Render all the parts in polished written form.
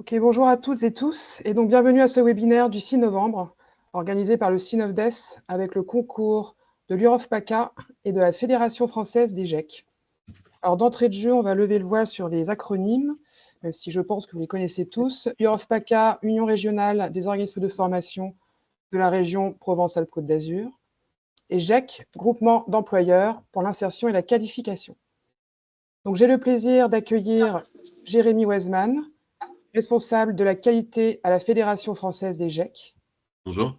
Ok, bonjour à toutes et tous, et donc bienvenue à ce webinaire du 6 novembre, organisé par le CINOFDES avec le concours de l'UROF-PACA et de la Fédération française des GEC. Alors d'entrée de jeu, on va lever le voile sur les acronymes, même si je pense que vous les connaissez tous. UROF-PACA, Union régionale des organismes de formation de la région Provence-Alpes-Côte d'Azur, et GEC, groupement d'employeurs pour l'insertion et la qualification. Donc j'ai le plaisir d'accueillir Jérémy Weisman, responsable de la qualité à la Fédération française des GEC. Bonjour.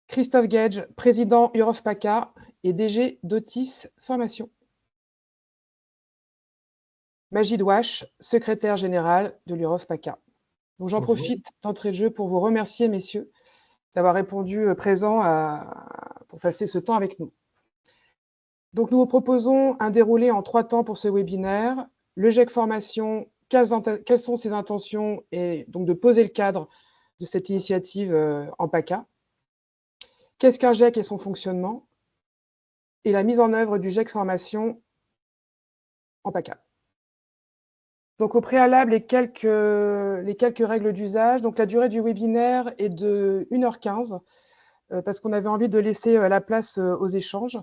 Christophe Gage, président UROF-PACA et DG d'Otis Formation. Majid Ouache, secrétaire général de l'UROF-PACA. Donc j'en profite d'entrée de jeu pour vous remercier, messieurs, d'avoir répondu présent pour passer ce temps avec nous. Donc nous vous proposons un déroulé en 3 temps pour ce webinaire. Le GEC Formation, quelles sont ses intentions, et donc de poser le cadre de cette initiative en PACA. Qu'est-ce qu'un GEC et son fonctionnement? Et la mise en œuvre du GEC Formation en PACA. Donc au préalable, les quelques règles d'usage. Donc la durée du webinaire est de 1h15, parce qu'on avait envie de laisser la place aux échanges.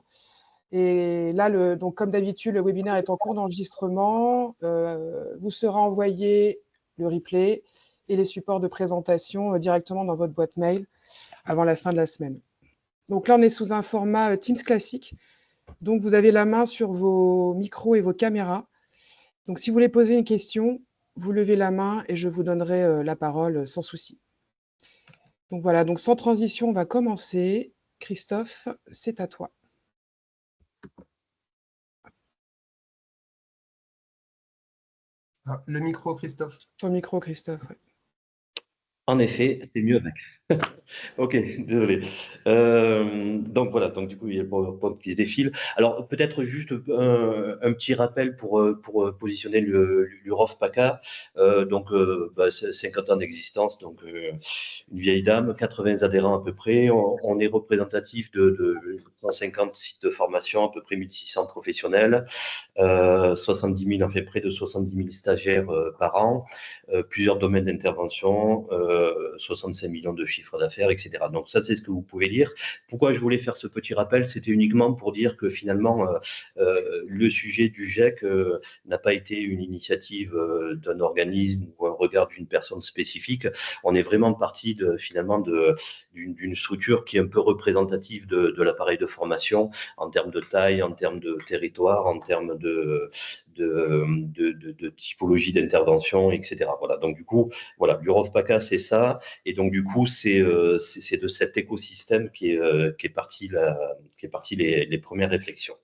Et là, donc comme d'habitude, le webinaire est en cours d'enregistrement. Vous sera envoyé le replay et les supports de présentation directement dans votre boîte mail avant la fin de la semaine. Donc là, on est sous un format Teams classique. Donc vous avez la main sur vos micros et vos caméras. Donc si vous voulez poser une question, vous levez la main et je vous donnerai la parole sans souci. Donc voilà, donc sans transition, on va commencer. Christophe, c'est à toi. Ah, le micro, Christophe. Ton micro, Christophe. Ouais. En effet, c'est mieux avec. Ok, désolé. Donc voilà, donc du coup, il y a le PowerPoint qui se défile. Alors peut-être juste un petit rappel pour positionner l'UROF-PACA. Donc 50 ans d'existence, donc une vieille dame, 80 adhérents à peu près. On est représentatif de 150 sites de formation, à peu près 1600 professionnels, 70 000, en fait près de 70 000 stagiaires par an, plusieurs domaines d'intervention, 65 millions de chiffres d'affaires, etc. Donc ça, c'est ce que vous pouvez lire. Pourquoi je voulais faire ce petit rappel? C'était uniquement pour dire que finalement, le sujet du GEC n'a pas été une initiative d'un organisme ou un regard d'une personne spécifique. On est vraiment parti finalement d'une structure qui est un peu représentative de l'appareil de formation en termes de taille, en termes de territoire, en termes de typologie d'intervention, etc. Voilà. Donc du coup, voilà, l'UROF-PACA, c'est ça. Et donc du coup, c'est de cet écosystème qui est parti les premières réflexions.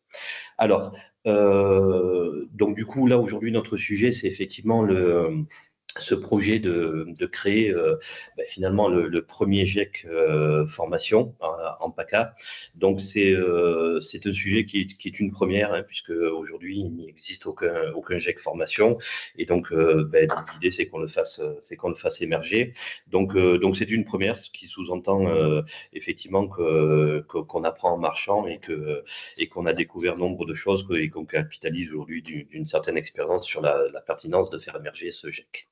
Alors, donc du coup, là aujourd'hui, notre sujet, c'est effectivement ce projet de créer finalement le premier GEC formation en PACA. Donc c'est un sujet qui est une première, hein, puisque aujourd'hui il n'y existe aucun GEC formation, et donc l'idée c'est qu'on le fasse émerger. Donc c'est une première, ce qui sous-entend effectivement qu'on apprend en marchant et qu'on a découvert nombre de choses et qu'on capitalise aujourd'hui d'une certaine expérience sur la pertinence de faire émerger ce GEC.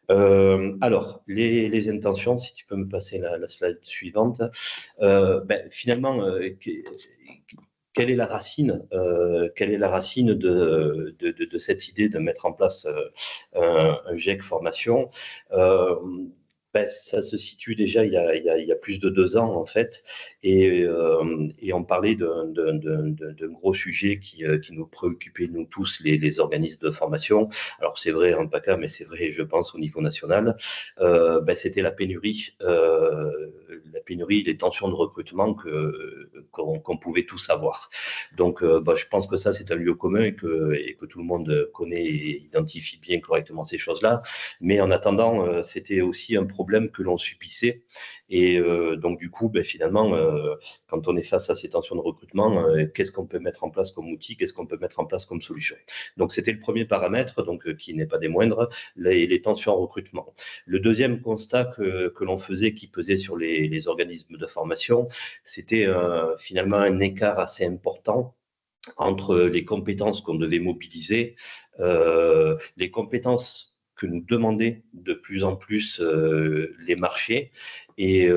Alors, les intentions, si tu peux me passer la slide suivante. Finalement, quelle est la racine de cette idée de mettre en place un GEC formation? Ça se situe déjà il y a plus de 2 ans en fait, et on parlait d'un gros sujet qui nous préoccupait nous tous, les organismes de formation. Alors c'est vrai en PACA, mais c'est vrai je pense au niveau national. C'était la pénurie, les tensions de recrutement qu'on pouvait tous avoir. Donc je pense que ça c'est un lieu commun et que tout le monde connaît et identifie bien correctement ces choses-là. Mais en attendant, c'était aussi un problème que l'on subissait. Et donc, du coup, finalement, quand on est face à ces tensions de recrutement, qu'est-ce qu'on peut mettre en place comme outil? Qu'est-ce qu'on peut mettre en place comme solution? Donc, c'était le premier paramètre, donc, qui n'est pas des moindres, les tensions en recrutement. Le deuxième constat que l'on faisait, qui pesait sur les organismes de formation, c'était finalement un écart assez important entre les compétences qu'on devait mobiliser, les compétences que nous demandaient de plus en plus les marchés. Et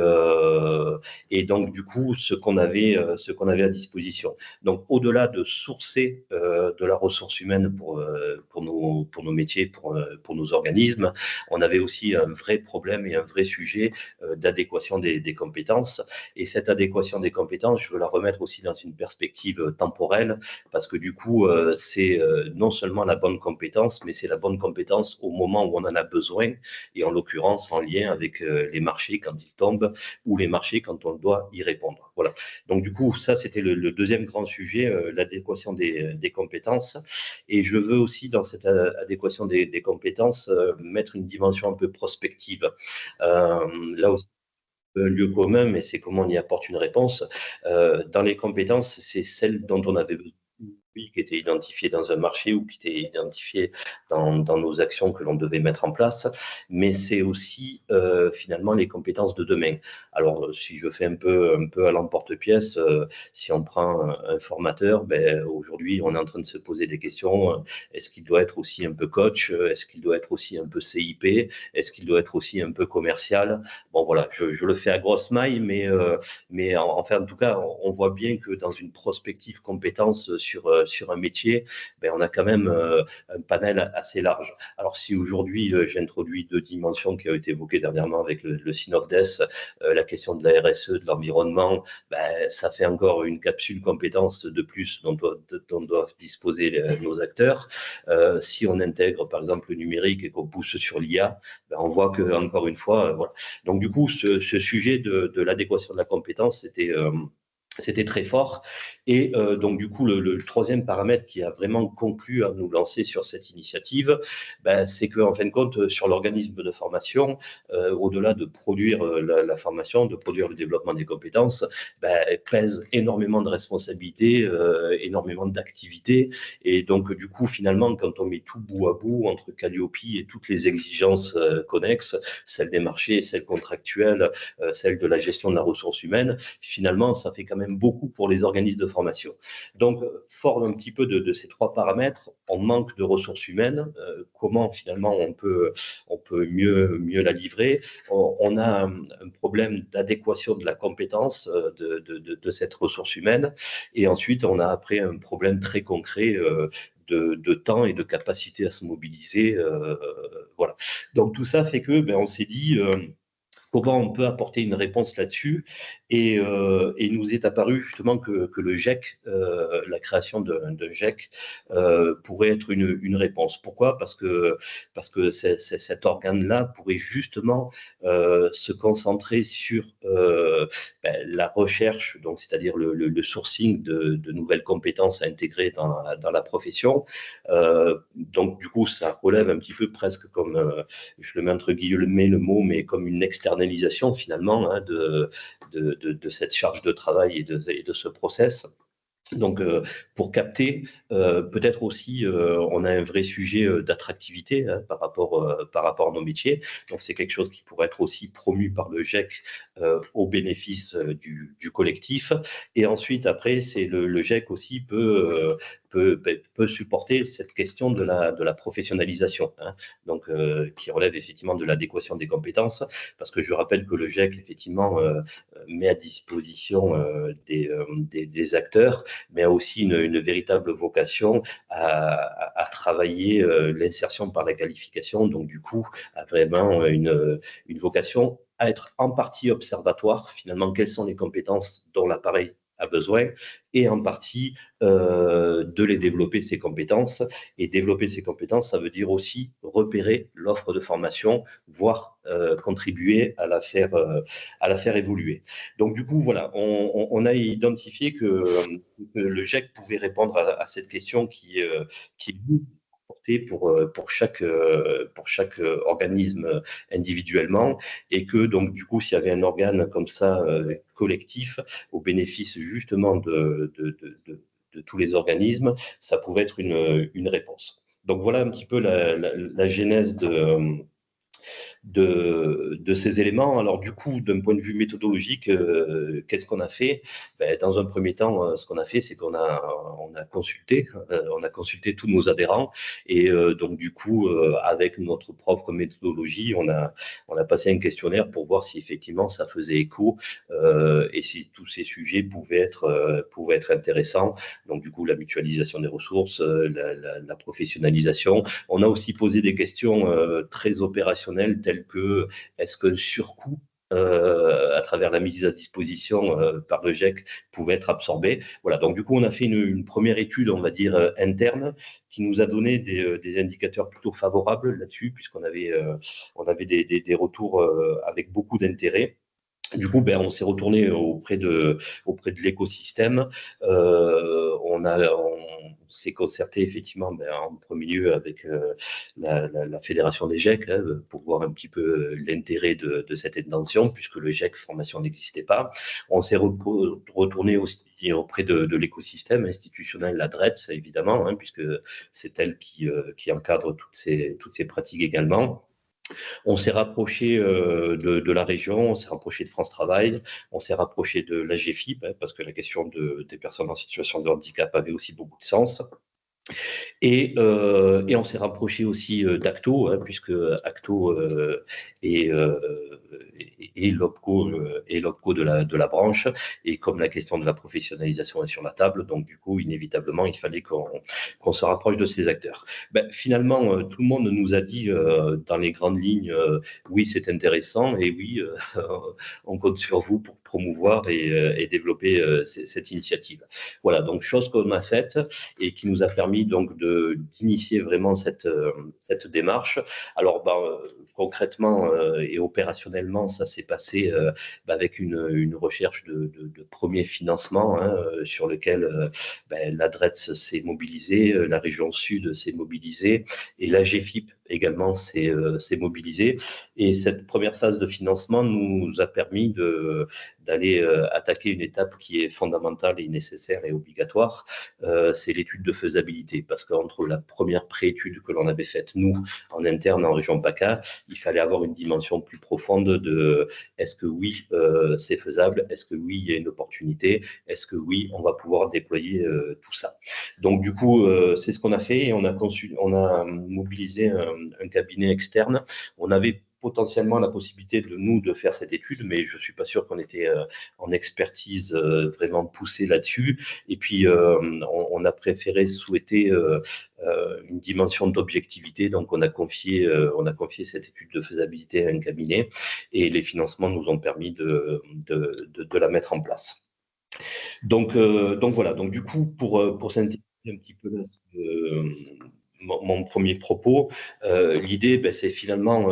donc, du coup, ce qu'on avait à disposition. Donc, au-delà de sourcer de la ressource humaine pour nos métiers, pour nos organismes, on avait aussi un vrai problème et un vrai sujet d'adéquation des compétences. Et cette adéquation des compétences, je veux la remettre aussi dans une perspective temporelle, parce que du coup, c'est non seulement la bonne compétence, mais c'est la bonne compétence au moment où on en a besoin, et en l'occurrence en lien avec les marchés quand ils tombent, ou les marchés quand on doit y répondre. Voilà. Donc du coup, ça c'était le deuxième grand sujet, l'adéquation des compétences. Et je veux aussi dans cette adéquation des compétences mettre une dimension un peu prospective. Là aussi, lieu commun, mais c'est comment on y apporte une réponse. Dans les compétences, c'est celles dont on avait besoin, qui étaient identifiées dans un marché ou qui étaient identifiées dans nos actions que l'on devait mettre en place, mais c'est aussi finalement les compétences de demain. Alors, si je fais un peu à l'emporte-pièce, si on prend un formateur, ben, aujourd'hui, on est en train de se poser des questions. Est-ce qu'il doit être aussi un peu coach? Est-ce qu'il doit être aussi un peu CIP? Est-ce qu'il doit être aussi un peu commercial? Bon, voilà, je le fais à grosse maille, mais enfin, en tout cas, on voit bien que dans une prospective compétence sur un métier, ben, on a quand même un panel assez large. Alors, si aujourd'hui, j'introduis deux dimensions qui ont été évoquées dernièrement avec le SynOfDes, la question de la RSE, de l'environnement, ben, ça fait encore une capsule compétence de plus dont doivent disposer nos acteurs. Si on intègre, par exemple, le numérique et qu'on pousse sur l'IA, ben, on voit que, encore une fois, voilà. Donc, du coup, ce sujet de l'adéquation de la compétence, c'était très fort. Et donc, du coup, le troisième paramètre qui a vraiment conclu à nous lancer sur cette initiative, ben, c'est qu'en fin de compte, sur l'organisme de formation, au-delà de produire la formation, de produire le développement des compétences, ben, pèse énormément de responsabilités, énormément d'activités. Et donc, du coup, finalement, quand on met tout bout à bout entre Calliope et toutes les exigences connexes, celles des marchés, celles contractuelles, celles de la gestion de la ressource humaine, finalement, ça fait quand même beaucoup pour les organismes de formation. Donc, fort un petit peu de ces trois paramètres, on manque de ressources humaines. Comment finalement on peut mieux la livrer? On a un problème d'adéquation de la compétence de cette ressource humaine. Et ensuite, on a après un problème très concret de temps et de capacité à se mobiliser. Voilà. Donc tout ça fait que on s'est dit comment on peut apporter une réponse là-dessus. Et il nous est apparu justement que le GEC, la création d'un GEC, pourrait être une réponse. Pourquoi? Parce que cet organe-là pourrait justement se concentrer sur la recherche, donc c'est-à-dire le sourcing de nouvelles compétences à intégrer dans la profession. Donc du coup, ça relève un petit peu presque comme, je le mets entre guillemets le mot, mais comme une externalisation finalement hein, de cette charge de travail et de ce process. Donc, pour capter, peut-être aussi, on a un vrai sujet d'attractivité hein, par rapport à nos métiers. Donc, c'est quelque chose qui pourrait être aussi promu par le GEC au bénéfice du collectif. Et ensuite, après, c'est le GEC aussi peut supporter cette question de la professionnalisation, hein, donc qui relève effectivement de l'adéquation des compétences, parce que je rappelle que le GEC effectivement met à disposition des acteurs, mais a aussi une véritable vocation à travailler l'insertion par la qualification, donc du coup a vraiment une vocation à être en partie observatoire, finalement, quelles sont les compétences dont l'appareil a besoin, et en partie de les développer, ces compétences. Et développer ces compétences, ça veut dire aussi repérer l'offre de formation, voire contribuer à la faire évoluer. Donc du coup, voilà, on a identifié que le GEC pouvait répondre à cette question qui est portée pour chaque organisme individuellement, et que donc du coup, s'il y avait un organe comme ça collectif au bénéfice justement de tous les organismes, ça pouvait être une réponse. Donc voilà un petit peu la genèse de ces éléments. Alors du coup, d'un point de vue méthodologique, qu'est-ce qu'on a fait? Dans un premier temps, ce qu'on a fait, c'est on a consulté tous nos adhérents et donc du coup, avec notre propre méthodologie, on a passé un questionnaire pour voir si effectivement ça faisait écho et si tous ces sujets pouvaient être intéressants. Donc du coup, la mutualisation des ressources, la professionnalisation. On a aussi posé des questions très opérationnelles telles que est-ce qu'un surcoût à travers la mise à disposition par le GEC pouvait être absorbé. Voilà, donc du coup, on a fait une première étude, on va dire, interne, qui nous a donné des indicateurs plutôt favorables là-dessus, puisqu'on avait, on avait des retours avec beaucoup d'intérêt. Du coup, on s'est retourné auprès de l'écosystème. On s'est concerté effectivement en premier lieu avec la Fédération des GEC pour voir un petit peu l'intérêt de cette intention, puisque le GEC formation n'existait pas. On s'est retourné aussi auprès de l'écosystème institutionnel, la DRETS évidemment, puisque c'est elle qui encadre toutes ces pratiques également. On s'est rapproché de la région, on s'est rapproché de France Travail, on s'est rapproché de la GFIP, parce que la question des personnes en situation de handicap avait aussi beaucoup de sens. Et on s'est rapproché aussi d'Acto, puisque Acto est, euh, est l'OPCO de la branche. Et comme la question de la professionnalisation est sur la table, donc du coup, inévitablement, il fallait qu'on se rapproche de ces acteurs. Finalement, tout le monde nous a dit dans les grandes lignes, oui, c'est intéressant, et oui, on compte sur vous pour promouvoir et développer cette initiative. Voilà, donc chose qu'on a faite et qui nous a permis donc d'initier vraiment cette démarche. Alors, concrètement et opérationnellement, ça s'est passé avec une recherche de premier financement sur lequel l'ADRETS s'est mobilisée, la région Sud s'est mobilisée et la GFIP également s'est mobilisée. Et cette première phase de financement nous a permis d'aller attaquer une étape qui est fondamentale et nécessaire et obligatoire, c'est l'étude de faisabilité. Parce qu'entre la première préétude que l'on avait faite, nous, en interne, en région PACA, il fallait avoir une dimension plus profonde de est-ce que oui, c'est faisable, est-ce que oui, il y a une opportunité, est-ce que oui, on va pouvoir déployer tout ça. Donc du coup, c'est ce qu'on a fait et on a mobilisé un cabinet externe. On avait potentiellement la possibilité de nous de faire cette étude, mais je suis pas sûr qu'on était en expertise vraiment poussée là-dessus. Et puis on a préféré souhaiter une dimension d'objectivité, donc on a confié cette étude de faisabilité à un cabinet et les financements nous ont permis de la mettre en place. Donc voilà. Donc du coup pour synthétiser un petit peu là, mon premier propos, l'idée, c'est finalement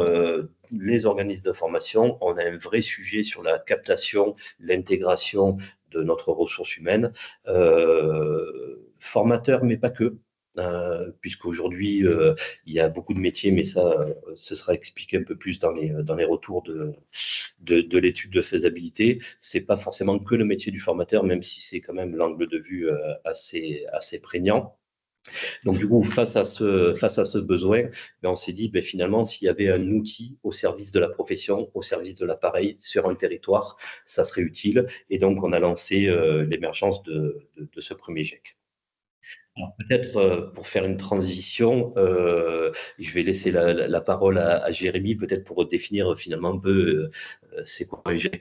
les organismes de formation. On a un vrai sujet sur la captation, l'intégration de notre ressource humaine, formateur, mais pas que. Puisqu'aujourd'hui, il y a beaucoup de métiers, mais ça, ce sera expliqué un peu plus dans les retours de l'étude de faisabilité. C'est pas forcément que le métier du formateur, même si c'est quand même l'angle de vue assez prégnant. Donc, du coup, face à ce besoin, on s'est dit, finalement, s'il y avait un outil au service de la profession, au service de l'appareil sur un territoire, ça serait utile. Et donc, on a lancé l'émergence de ce premier GEC. Alors, peut-être pour faire une transition, je vais laisser la parole à Jérémy, peut-être pour définir finalement un peu c'est quoi un GEC,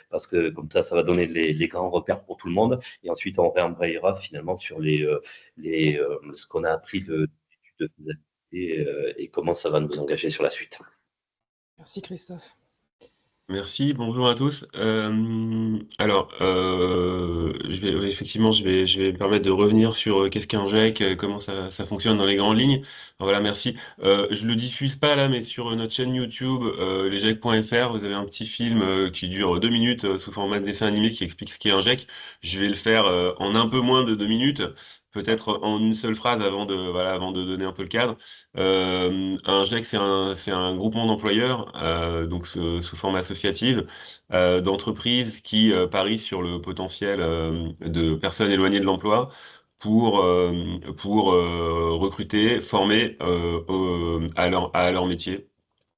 parce que comme ça va donner les grands repères pour tout le monde, et ensuite on réembrayera finalement sur ce qu'on a appris de l'étude de faisabilité et comment ça va nous engager sur la suite. Merci Christophe. Merci, bonjour à tous. Effectivement, je vais me permettre de revenir sur qu'est-ce qu'un GEC, comment ça fonctionne dans les grandes lignes. Voilà, merci. Je le diffuse pas là, mais sur notre chaîne YouTube, lesgecs.fr, vous avez un petit film qui dure 2 minutes sous format de dessin animé qui explique ce qu'est un GEC. Je vais le faire en un peu moins de 2 minutes, peut-être en une seule phrase avant de donner un peu le cadre. Un GEC, c'est un groupement d'employeurs, donc sous forme associative, d'entreprises qui parient sur le potentiel de personnes éloignées de l'emploi pour recruter, former à leur métier.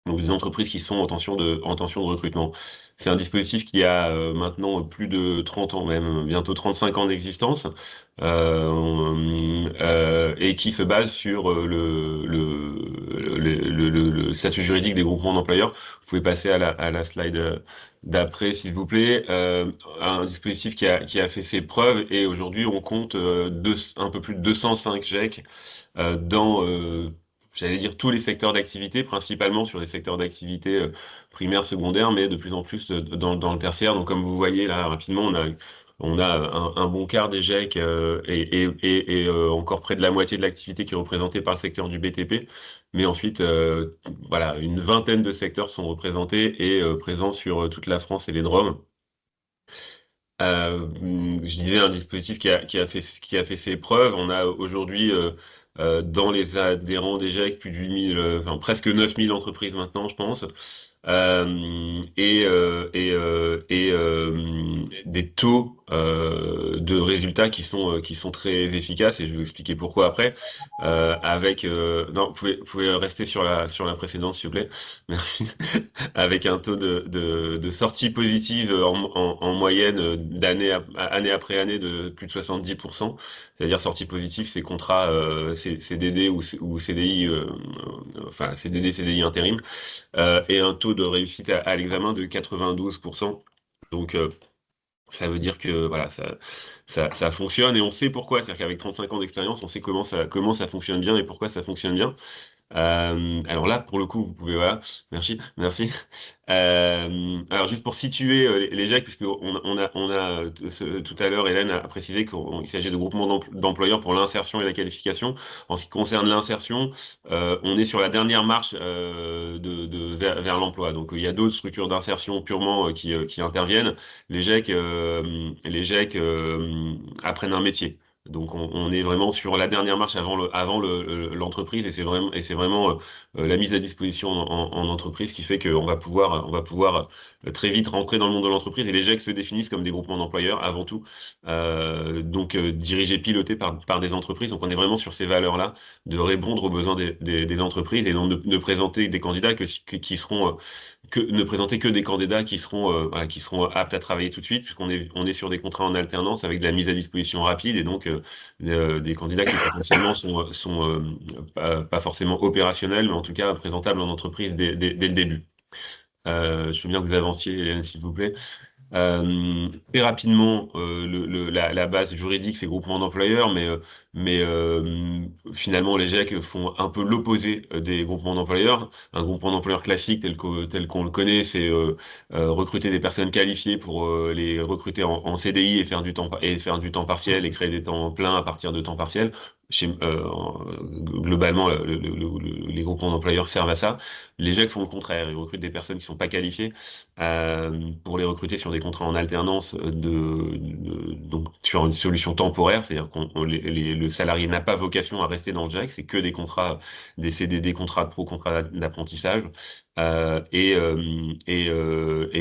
donc des entreprises qui sont en tension de recrutement. C'est un dispositif qui a maintenant plus de 30 ans, même bientôt 35 ans d'existence, et qui se base sur le statut juridique des groupements d'employeurs. Vous pouvez passer à la slide d'après, s'il vous plaît. Un dispositif qui a fait ses preuves, et aujourd'hui on compte un peu plus de 205 GEC dans j'allais dire tous les secteurs d'activité, principalement sur les secteurs d'activité primaire, secondaire, mais de plus en plus dans le tertiaire. Donc, comme vous voyez là, rapidement, on a un bon quart des GEC et encore près de la moitié de l'activité qui est représentée par le secteur du BTP. Mais ensuite, voilà, une vingtaine de secteurs sont représentés et présents sur toute la France et les DROM. Je disais un dispositif qui a fait ses preuves. On a aujourd'hui dans les adhérents des GEC plus de 8000, enfin presque 9000 entreprises maintenant, je pense. Des taux de résultats qui sont très efficaces, et je vais vous expliquer pourquoi après. Non, vous pouvez rester sur la précédente, s'il vous plaît. Merci. Avec un taux de sortie positive en moyenne année après année de plus de 70%. C'est-à-dire sortie positive, c'est contrat CDD ou CDI, enfin CDD, CDI intérim, et un taux de réussite à l'examen de 92%. Donc ça veut dire que voilà, ça fonctionne, et on sait pourquoi. C'est-à-dire qu'avec 35 ans d'expérience, on sait comment ça fonctionne bien et pourquoi ça fonctionne bien. Alors là, pour le coup, vous pouvez, voilà, merci. Alors juste pour situer les GEC, puisque tout à l'heure, Hélène a précisé qu'il s'agit de groupements d'employeurs pour l'insertion et la qualification. En ce qui concerne l'insertion, on est sur la dernière marche vers l'emploi. Donc il y a d'autres structures d'insertion purement qui interviennent. Les GEC apprennent un métier. Donc on est vraiment sur la dernière marche avant l'entreprise, et c'est vraiment la mise à disposition en entreprise qui fait qu'on va pouvoir très vite rentrer dans le monde de l'entreprise, et les GEC se définissent comme des groupements d'employeurs avant tout, donc dirigés, pilotés par des entreprises. Donc on est vraiment sur ces valeurs-là, de répondre aux besoins des entreprises, et donc de présenter des candidats qui seront ne présenter que des candidats voilà, qui seront aptes à travailler tout de suite, puisqu'on est sur des contrats en alternance avec de la mise à disposition rapide, et donc des candidats qui potentiellement sont pas forcément opérationnels, mais en tout cas présentables en entreprise dès le début. Je veux bien que vous avanciez, Hélène, s'il vous plaît. Très rapidement, la base juridique, c'est groupement d'employeurs, mais finalement, les GEC font un peu l'opposé des groupements d'employeurs. Un groupement d'employeurs classique, tel qu'on le connaît, c'est recruter des personnes qualifiées pour les recruter en CDI et faire du temps partiel et créer des temps pleins à partir de temps partiel. Globalement, les groupements d'employeurs servent à ça. Les GEC font le contraire. Ils recrutent des personnes qui sont pas qualifiées pour les recruter sur des contrats en alternance, donc sur une solution temporaire, c'est-à-dire le salarié n'a pas vocation à rester dans le GEC, c'est que des contrats, des CDD, contrats de pro, contrats d'apprentissage, et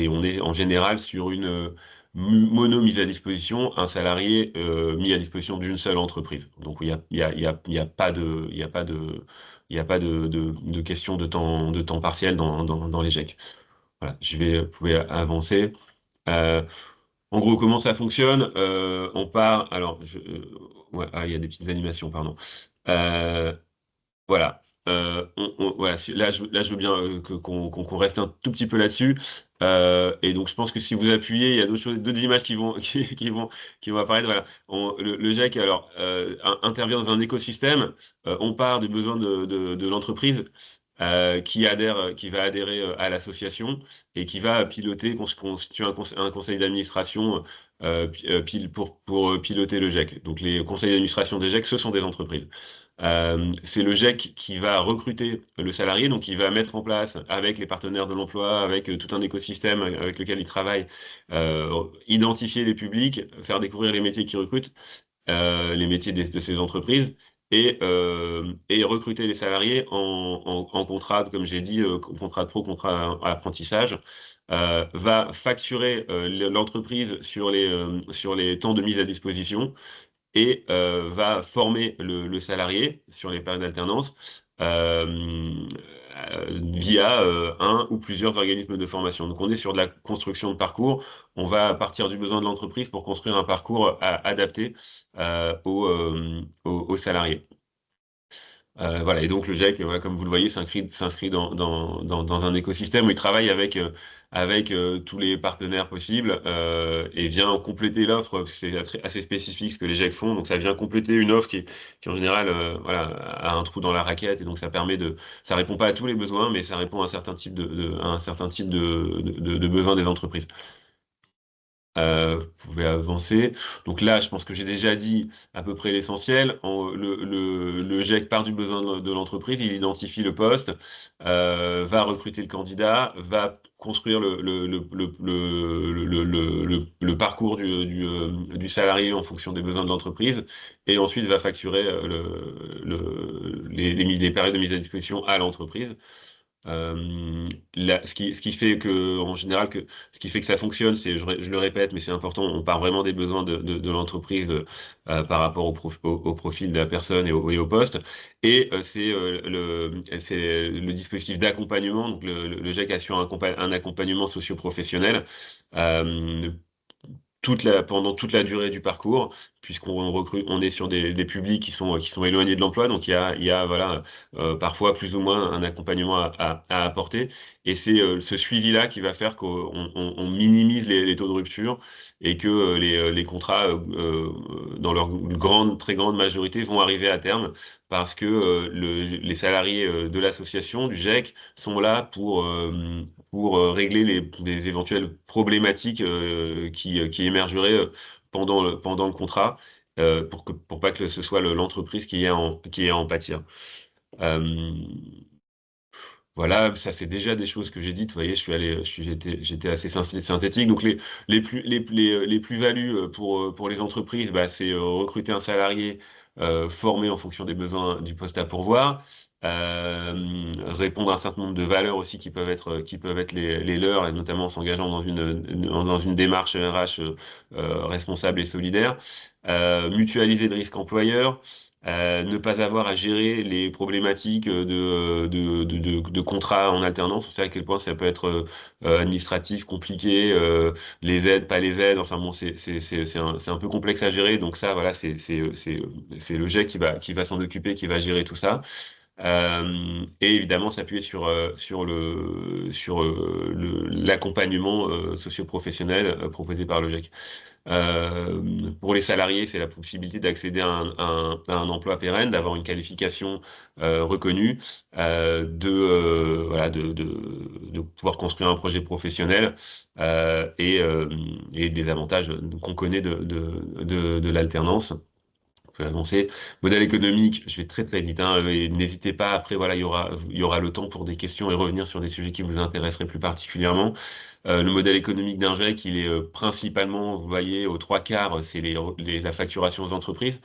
on est en général sur une mono mise à disposition, un salarié mis à disposition d'une seule entreprise. Donc il y a pas de, il y a pas de, il y a pas de question de temps partiel dans les GEC. Voilà, vous pouvez avancer. Euh, En gros, comment ça fonctionne? On part. Alors, ouais, il y a des petites animations, pardon. Euh, voilà. Voilà. Là, je veux bien qu'on reste un tout petit peu là-dessus. Et donc, je pense que si vous appuyez, il y a d'autres images qui vont apparaître. Voilà. Le GEC, alors, intervient dans un écosystème. On part du besoin de l'entreprise, qui va adhérer à l'association, et qui va constituer un conseil d'administration pour piloter le GEC. Donc, les conseils d'administration des GEC, ce sont des entreprises. C'est le GEC qui va recruter le salarié, donc il va mettre en place avec les partenaires de l'emploi, avec tout un écosystème avec lequel il travaille, identifier les publics, faire découvrir les métiers qu'il recrute, les métiers de ces entreprises, et recruter les salariés en contrat, comme j'ai dit, contrat de pro, contrat apprentissage. Va facturer l'entreprise sur les temps de mise à disposition, et va former le salarié sur les périodes d'alternance, via un ou plusieurs organismes de formation. Donc on est sur de la construction de parcours. On va partir du besoin de l'entreprise pour construire un parcours adapté aux salariés. Voilà, et donc le GIEC, voilà, comme vous le voyez, s'inscrit dans un écosystème où il travaille avec tous les partenaires possibles et vient compléter l'offre, parce que c'est assez spécifique ce que les GIEC font, donc ça vient compléter une offre qui en général voilà, a un trou dans la raquette, et donc ça répond pas à tous les besoins, mais ça répond à un certain type à un certain type de besoins des entreprises. Vous pouvez avancer. Donc là, je pense que j'ai déjà dit à peu près l'essentiel. Le GIEC part du besoin de l'entreprise, il identifie le poste, va recruter le candidat, va construire le parcours du salarié en fonction des besoins de l'entreprise, et ensuite va facturer les périodes de mise à disposition à l'entreprise. Ce qui fait que, en général, ce qui fait que ça fonctionne, je le répète, mais c'est important, on part vraiment des besoins de l'entreprise par rapport au profil de la personne et au poste. Et c'est le dispositif d'accompagnement. Donc le GIEC assure un accompagnement socio-professionnel. Euh, pendant toute la durée du parcours, puisqu'on recrute, on est sur des publics qui sont éloignés de l'emploi, donc il y a voilà, parfois plus ou moins un accompagnement à apporter. Et c'est ce suivi-là qui va faire qu'on minimise les taux de rupture et que les contrats, dans leur très grande majorité, vont arriver à terme parce que les salariés de l'association, du GIEC, sont là pour régler les éventuelles problématiques qui émergeraient pendant le contrat, pour pas que ce soit l'entreprise qui ait à en pâtir. Euh, voilà, ça c'est déjà des choses que j'ai dites. Vous voyez, j'étais assez synthétique. Donc les plus-values pour les entreprises, bah, c'est recruter un salarié formé en fonction des besoins du poste à pourvoir, répondre à un certain nombre de valeurs aussi qui peuvent être les leurs, et notamment en s'engageant dans une démarche RH responsable et solidaire, mutualiser le risque employeur. Ne pas avoir à gérer les problématiques de contrats en alternance. On sait à quel point ça peut être administratif, compliqué, les aides, pas les aides. Enfin bon, c'est un peu complexe à gérer. Donc ça, voilà, c'est le GIEC qui va s'en occuper, qui va gérer tout ça. Et évidemment s'appuyer sur l'accompagnement socio-professionnel proposé par le GIEC. Pour les salariés, c'est la possibilité d'accéder à un emploi pérenne, d'avoir une qualification reconnue, voilà, de pouvoir construire un projet professionnel et des avantages qu'on connaît de l'alternance. Vous pouvez avancer. Modèle économique, je vais très très vite, hein, et n'hésitez pas, après, voilà, il y aura le temps pour des questions et revenir sur des sujets qui vous intéresseraient plus particulièrement. Le modèle économique d'un GIEC, il est principalement, vous voyez, aux trois quarts, c'est la facturation aux entreprises.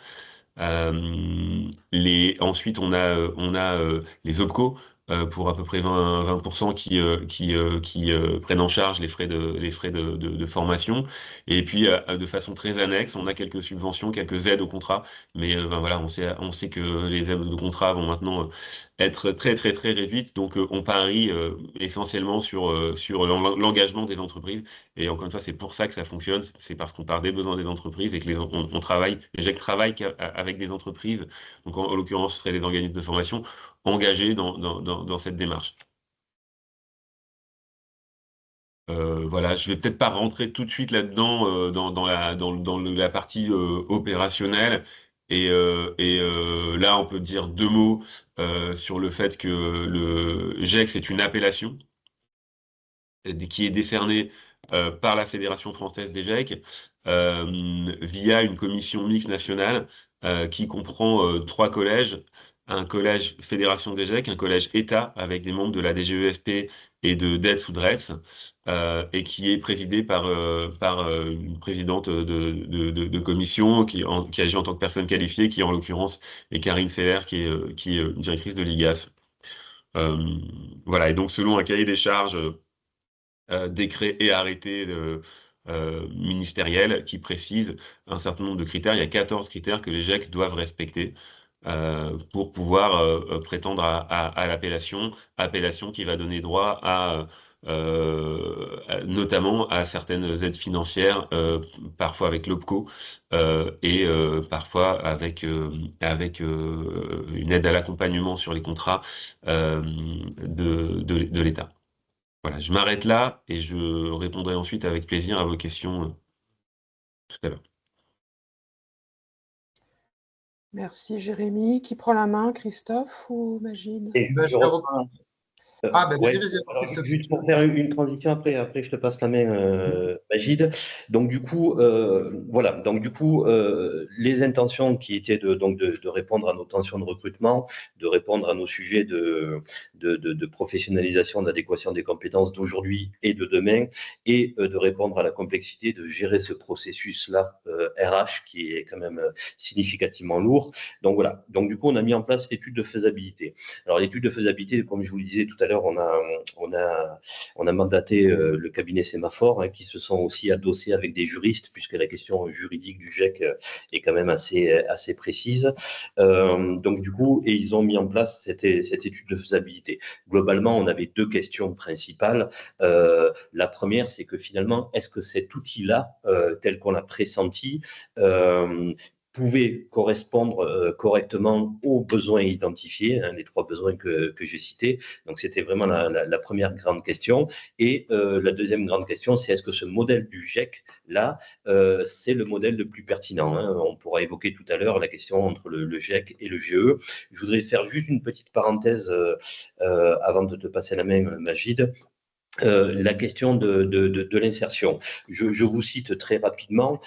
Ensuite, on a les OPCO pour à peu près 20% qui prennent en charge les frais de formation. Et puis, de façon très annexe, on a quelques subventions, quelques aides au contrat. Mais ben voilà, on sait que les aides de contrat vont maintenant être très, très, très réduites. Donc, on parie essentiellement sur l'engagement des entreprises. Et encore une fois, c'est pour ça que ça fonctionne. C'est parce qu'on part des besoins des entreprises et que on travaille, les GIEC travaillent avec des entreprises. Donc, en l'occurrence, ce seraient les organismes de formation engagés dans cette démarche. Voilà, je vais peut-être pas rentrer tout de suite là-dedans dans la partie opérationnelle. Là, on peut dire deux mots sur le fait que le GIEC, c'est une appellation qui est décernée par la Fédération française des GIEC via une commission mixte nationale qui comprend trois collèges. Un collège Fédération des GIEC, un collège État avec des membres de la DGEFP et de DETS ou DRETS, et qui est présidé par une présidente de commission qui agit en tant que personne qualifiée, qui en l'occurrence est Karine Seller, qui est directrice de l'IGAS. Voilà, et donc selon un cahier des charges, décret et arrêté ministériel qui précise un certain nombre de critères. Il y a 14 critères que les GIEC doivent respecter. pour pouvoir prétendre à l'appellation, appellation qui va donner droit notamment à certaines aides financières, parfois avec l'OPCO et parfois avec une aide à l'accompagnement sur les contrats de l'État. Voilà, je m'arrête là et je répondrai ensuite avec plaisir à vos questions tout à l'heure. Merci Jérémy. Qui prend la main, Christophe ou Magid? Et Ben, je reprends. vas-y, Alors, Christophe. juste pour faire une transition après je te passe la main, Magid. Donc du coup, voilà. Donc du coup, les intentions qui étaient de répondre à nos tensions de recrutement, de répondre à nos sujets de professionnalisation, d'adéquation des compétences d'aujourd'hui et de demain, et de répondre à la complexité de gérer ce processus-là RH qui est quand même significativement lourd. Donc voilà. Donc du coup, on a mis en place l'étude de faisabilité. Alors l'étude de faisabilité, comme je vous le disais tout à l'heure, on a mandaté le cabinet Sémaphore, qui se sont aussi adossés avec des juristes, puisque la question juridique du GIEC est quand même assez précise. Donc du coup, et ils ont mis en place cette étude de faisabilité. Globalement, on avait deux questions principales. La première, c'est que finalement, est-ce que cet outil-là, tel qu'on l'a pressenti, pouvait correspondre correctement aux besoins identifiés, les trois besoins que j'ai cités. Donc, c'était vraiment la première grande question. Et la deuxième grande question, c'est est-ce que ce modèle du GIEC-là, c'est le modèle le plus pertinent, hein. On pourra évoquer tout à l'heure la question entre le GIEC et le GE. Je voudrais faire juste une petite parenthèse avant de te passer la main, Magid. La question de l'insertion. Je vous cite très rapidement.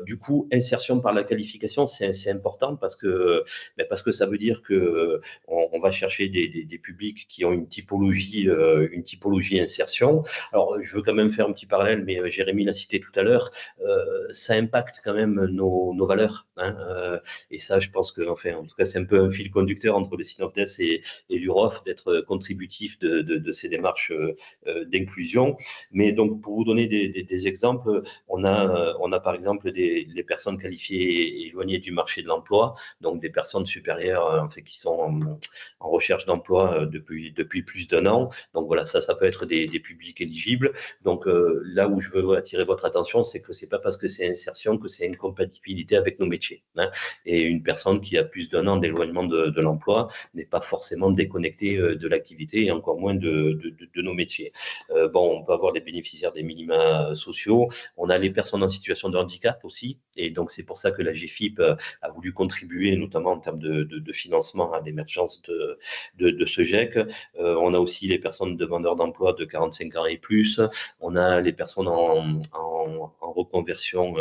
Du coup, insertion par la qualification, c'est important parce que ça veut dire que on va chercher des publics qui ont une typologie insertion. Alors, je veux quand même faire un petit parallèle, mais Jérémy l'a cité tout à l'heure. Ça impacte quand même nos valeurs, hein, et ça, je pense que, enfin, en tout cas, c'est un peu un fil conducteur entre le Synopdes et l'UROF d'être contributif de ces démarches d'inclusion. Mais donc, pour vous donner des exemples, on a par exemple les personnes qualifiées et éloignées du marché de l'emploi, donc des personnes supérieures en fait, qui sont en recherche d'emploi depuis plus d'un an. Donc voilà, ça peut être des publics éligibles. Donc là où je veux attirer votre attention, c'est que c'est pas parce que c'est insertion que c'est incompatibilité avec nos métiers, hein. Et une personne qui a plus d'un an d'éloignement de l'emploi n'est pas forcément déconnectée de l'activité et encore moins de nos métiers. Bon, on peut avoir les bénéficiaires des minima sociaux. On a les personnes en situation de handicap aussi. Et donc, c'est pour ça que la GFIP a voulu contribuer, notamment en termes de financement à l'émergence de ce GIEC. On a aussi les personnes demandeurs d'emploi de 45 ans et plus. On a les personnes en reconversion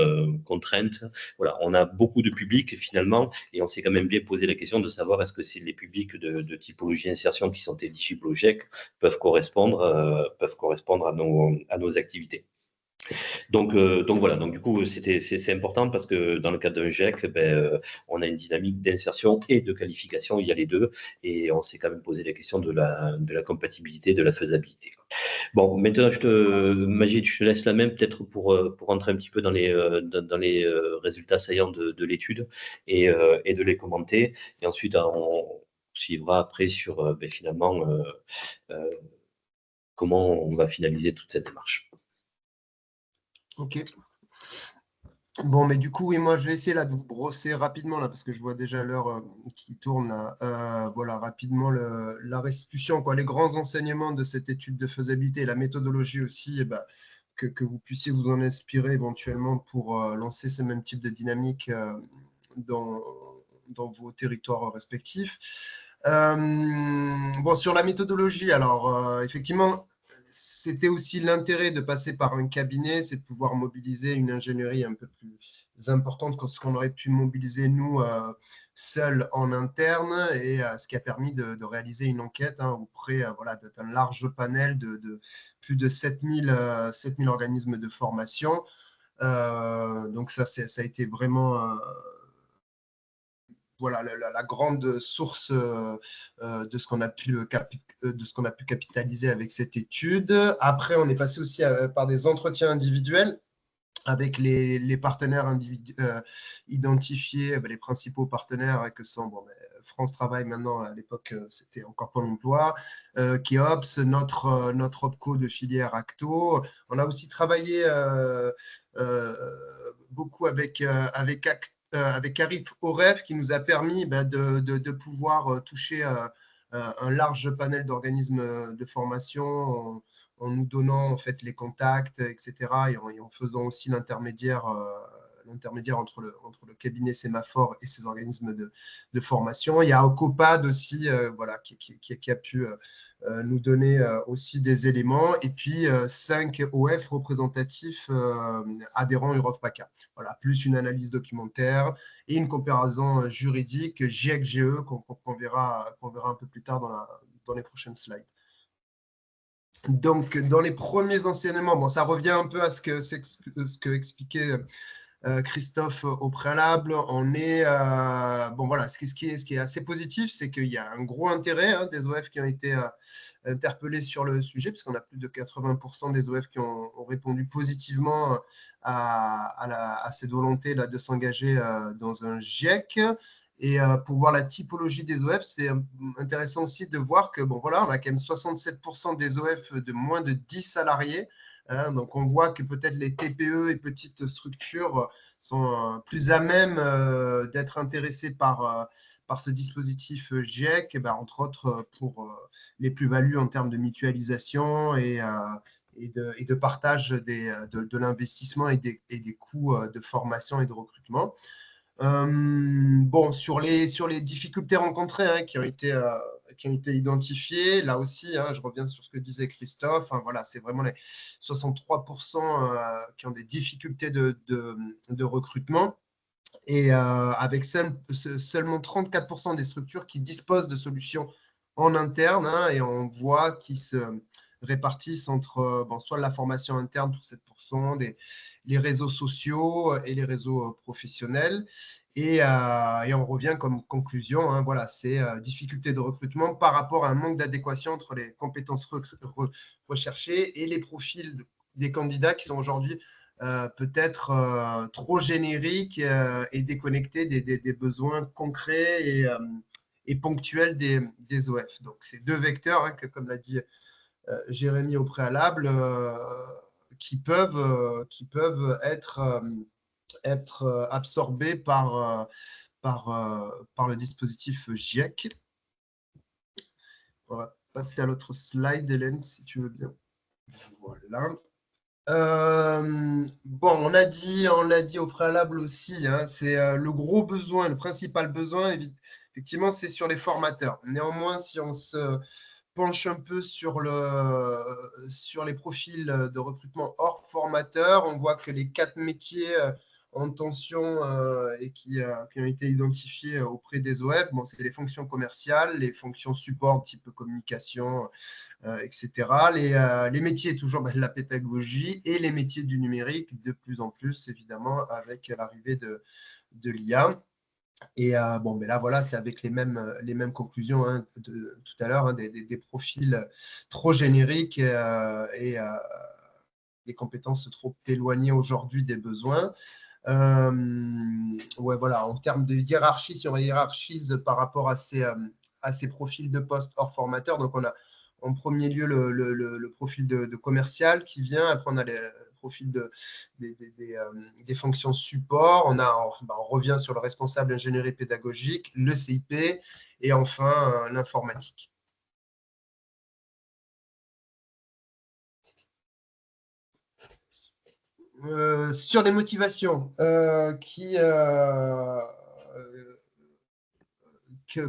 contrainte. Voilà, on a beaucoup de publics finalement, et on s'est quand même bien posé la question de savoir est-ce que c'est les publics de typologie insertion qui sont éligibles au GIEC peuvent correspondre à nos activités. Donc voilà, donc du coup c'est important parce que dans le cadre d'un GIEC, on a une dynamique d'insertion et de qualification, il y a les deux, et on s'est quand même posé la question de la compatibilité, de la faisabilité. Bon, maintenant Magid, je te laisse la même peut-être pour rentrer un petit peu dans les résultats saillants de l'étude et de les commenter, et ensuite on suivra après sur finalement comment on va finaliser toute cette démarche. Ok. Bon, mais du coup, oui, moi, je vais essayer là, de vous brosser rapidement, là, parce que je vois déjà l'heure qui tourne. Voilà, rapidement, la restitution, quoi, les grands enseignements de cette étude de faisabilité et la méthodologie aussi, que vous puissiez vous en inspirer éventuellement pour lancer ce même type de dynamique dans vos territoires respectifs. Bon, sur la méthodologie, alors, effectivement, c'était aussi l'intérêt de passer par un cabinet, c'est de pouvoir mobiliser une ingénierie un peu plus importante que ce qu'on aurait pu mobiliser nous seuls en interne, et ce qui a permis de réaliser une enquête auprès d'un large panel de plus de 7000 organismes de formation. Donc ça a été vraiment la grande source de ce qu'on a pu capitaliser avec cette étude. Après, on est passé aussi par des entretiens individuels avec les partenaires identifiés, les principaux partenaires que sont France Travail maintenant, à l'époque c'était encore Pôle emploi, Keops, notre OPCO de filière Acto. On a aussi travaillé beaucoup avec Arif Oref qui nous a permis de pouvoir toucher un large panel d'organismes de formation en nous donnant en fait les contacts, etc. et en faisant aussi l'intermédiaire entre le cabinet Sémaphore et ces organismes de formation. Il y a Ocopad aussi qui a pu nous donner aussi des éléments, et puis 5 OF représentatifs adhérents Eurofpaca. Voilà, plus une analyse documentaire et une comparaison juridique GIEC-GE qu'on verra un peu plus tard dans les prochaines slides. Donc, dans les premiers enseignements, ça revient un peu à ce que expliquait Christophe au préalable. On est, ce qui est assez positif, c'est qu'il y a un gros intérêt des OF qui ont été interpellés sur le sujet, puisqu'on a plus de 80% des OF qui ont répondu positivement à cette volonté de s'engager dans un GIEC. Et pour voir la typologie des OF, c'est intéressant aussi de voir que, on a quand même 67% des OF de moins de 10 salariés. Donc, on voit que peut-être les TPE et petites structures sont plus à même d'être intéressées par ce dispositif GIEC, entre autres pour les plus-values en termes de mutualisation et de partage de l'investissement et des coûts de formation et de recrutement. Sur les difficultés rencontrées qui ont été identifiées, là aussi, je reviens sur ce que disait Christophe, c'est vraiment les 63% qui ont des difficultés de recrutement, et avec seulement 34% des structures qui disposent de solutions en interne, et on voit qu'ils se répartissent entre soit la formation interne pour 7%, les réseaux sociaux et les réseaux professionnels. Et on revient comme conclusion, c'est difficulté de recrutement par rapport à un manque d'adéquation entre les compétences recherchées et les profils des candidats qui sont aujourd'hui peut-être trop génériques et déconnectés des besoins concrets et ponctuels des OF. Donc, ces deux vecteurs, comme l'a dit Jérémy au préalable, qui peuvent être absorbés par le dispositif GIEC. On va passer à l'autre slide, Hélène, si tu veux bien. Voilà. On l'a dit au préalable aussi, c'est le gros besoin, le principal besoin, effectivement, c'est sur les formateurs. Néanmoins, si on se penche un peu sur les profils de recrutement hors formateur, on voit que les 4 métiers en tension et qui ont été identifiés auprès des OF, c'est les fonctions commerciales, les fonctions support type communication, etc. Les métiers, toujours de la pédagogie, et les métiers du numérique, de plus en plus, évidemment, avec l'arrivée de l'IA. Et là, voilà, c'est avec les mêmes conclusions de tout à l'heure, des profils trop génériques et des compétences trop éloignées aujourd'hui des besoins. En termes de hiérarchie, si on hiérarchise par rapport à ces profils de poste hors formateur, donc on a en premier lieu le profil de commercial qui vient. Après, on a le profil des fonctions support. On revient sur le responsable ingénierie pédagogique, le CIP et enfin l'informatique. Sur les motivations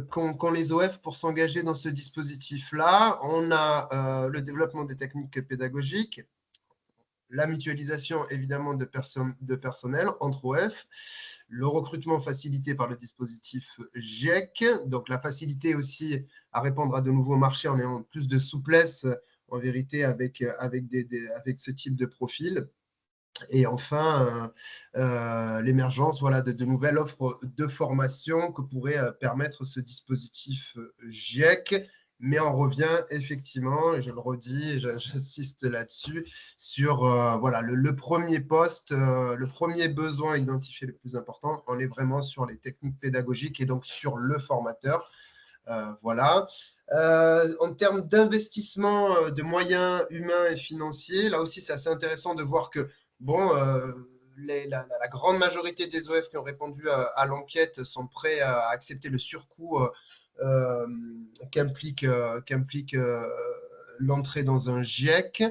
qu'ont les OF pour s'engager dans ce dispositif-là, on a le développement des techniques pédagogiques, la mutualisation évidemment de personnel entre OF, le recrutement facilité par le dispositif GIEC, donc la facilité aussi à répondre à de nouveaux marchés en ayant plus de souplesse en vérité avec ce type de profil. Et enfin, l'émergence de nouvelles offres de formation que pourrait permettre ce dispositif GIEC, mais on revient effectivement, et je le redis, et j'insiste là-dessus, sur voilà, le premier poste, le premier besoin identifié le plus important, on est vraiment sur les techniques pédagogiques et donc sur le formateur. Voilà. En termes d'investissement de moyens humains et financiers, là aussi, c'est assez intéressant de voir que, bon, la grande majorité des OF qui ont répondu à l'enquête sont prêts à accepter le surcoût qu'implique l'entrée dans un GIEC.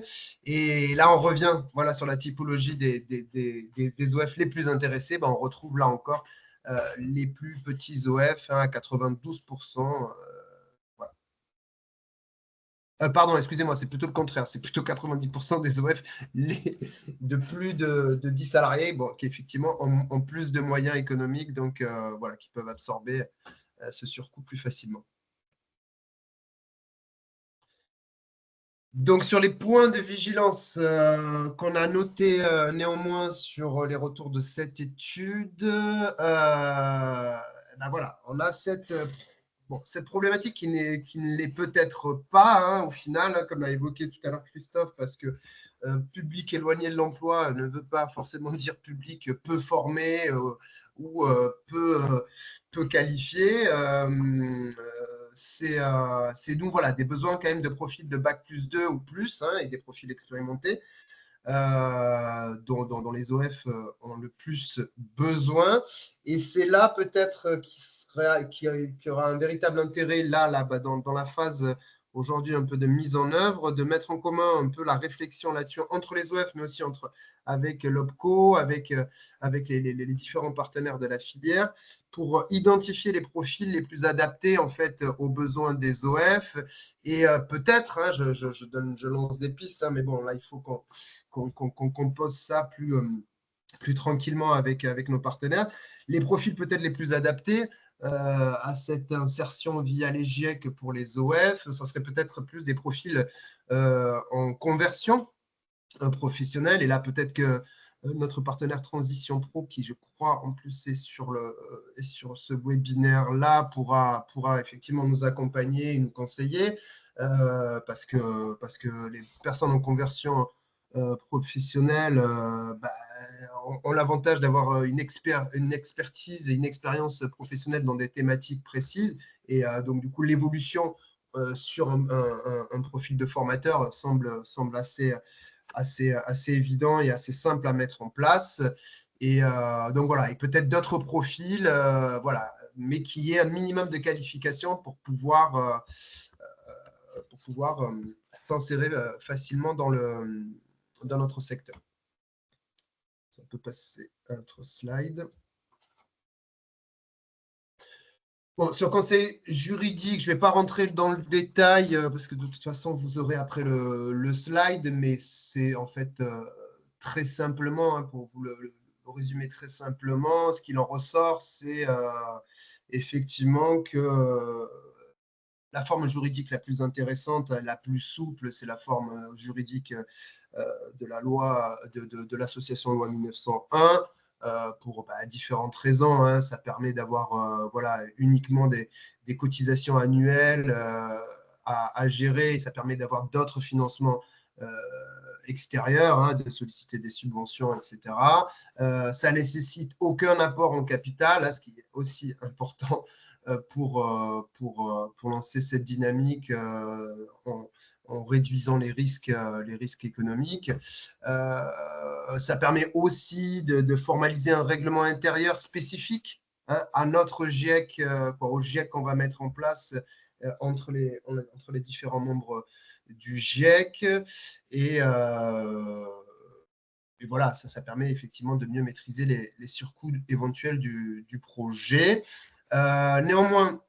Et là, on revient voilà, sur la typologie des OF les plus intéressés. Ben, on retrouve là encore les plus petits OF, hein, à 92%. Voilà. Pardon, excusez-moi, c'est plutôt le contraire. C'est plutôt 90% des OF de plus de 10 salariés, bon, qui effectivement ont plus de moyens économiques, donc voilà, qui peuvent absorber ce surcoût plus facilement. Donc, sur les points de vigilance qu'on a notés néanmoins sur les retours de cette étude, ben voilà, on a cette problématique qui ne l'est peut-être pas, hein, au final, hein, comme l'a évoqué tout à l'heure Christophe, parce que public éloigné de l'emploi ne veut pas forcément dire public peu formé ou peu qualifié. C'est donc voilà, des besoins quand même de profils de Bac+2 ou plus, hein, et des profils expérimentés dont les OF ont le plus besoin. Et c'est là peut-être qu'il y aura un véritable intérêt là dans la phase aujourd'hui un peu de mise en œuvre, de mettre en commun un peu la réflexion là-dessus entre les OF, mais aussi avec l'OPCO, avec les différents partenaires de la filière, pour identifier les profils les plus adaptés en fait aux besoins des OF. Et peut-être, hein, je lance des pistes, hein, mais bon, là, il faut qu'on pose ça plus tranquillement avec nos partenaires. Les profils peut-être les plus adaptés à cette insertion via les GIEC pour les OF, ça serait peut-être plus des profils en conversion professionnelle. Et là, peut-être que notre partenaire Transition Pro, qui je crois en plus est sur ce webinaire-là, pourra effectivement nous accompagner et nous conseiller, parce que les personnes en conversion professionnelle ont l'avantage d'avoir une expertise et une expérience professionnelle dans des thématiques précises. Et donc, du coup, l'évolution sur un profil de formateur semble assez évident et assez simple à mettre en place. Et donc voilà, et peut-être d'autres profils, voilà, mais qui aient un minimum de qualification pour pouvoir s'insérer facilement dans notre secteur. On peut passer à notre slide. Bon, sur le conseil juridique, je ne vais pas rentrer dans le détail parce que de toute façon, vous aurez après le slide, mais c'est en fait très simplement, hein, pour vous le résumer très simplement, ce qu'il en ressort, c'est effectivement que la forme juridique la plus intéressante, la plus souple, c'est la forme juridique de la loi de l'association loi 1901. Pour différentes raisons, hein. Ça permet d'avoir voilà, uniquement des cotisations annuelles à gérer, et ça permet d'avoir d'autres financements extérieurs, hein, de solliciter des subventions, etc. Ça nécessite aucun apport en capital, hein, ce qui est aussi important pour lancer cette dynamique en réduisant les risques économiques. Ça permet aussi de formaliser un règlement intérieur spécifique, hein, à notre GIEC, au GIEC qu'on va mettre en place entre les différents membres du GIEC. Et voilà, ça permet effectivement de mieux maîtriser les surcoûts éventuels du projet. Néanmoins,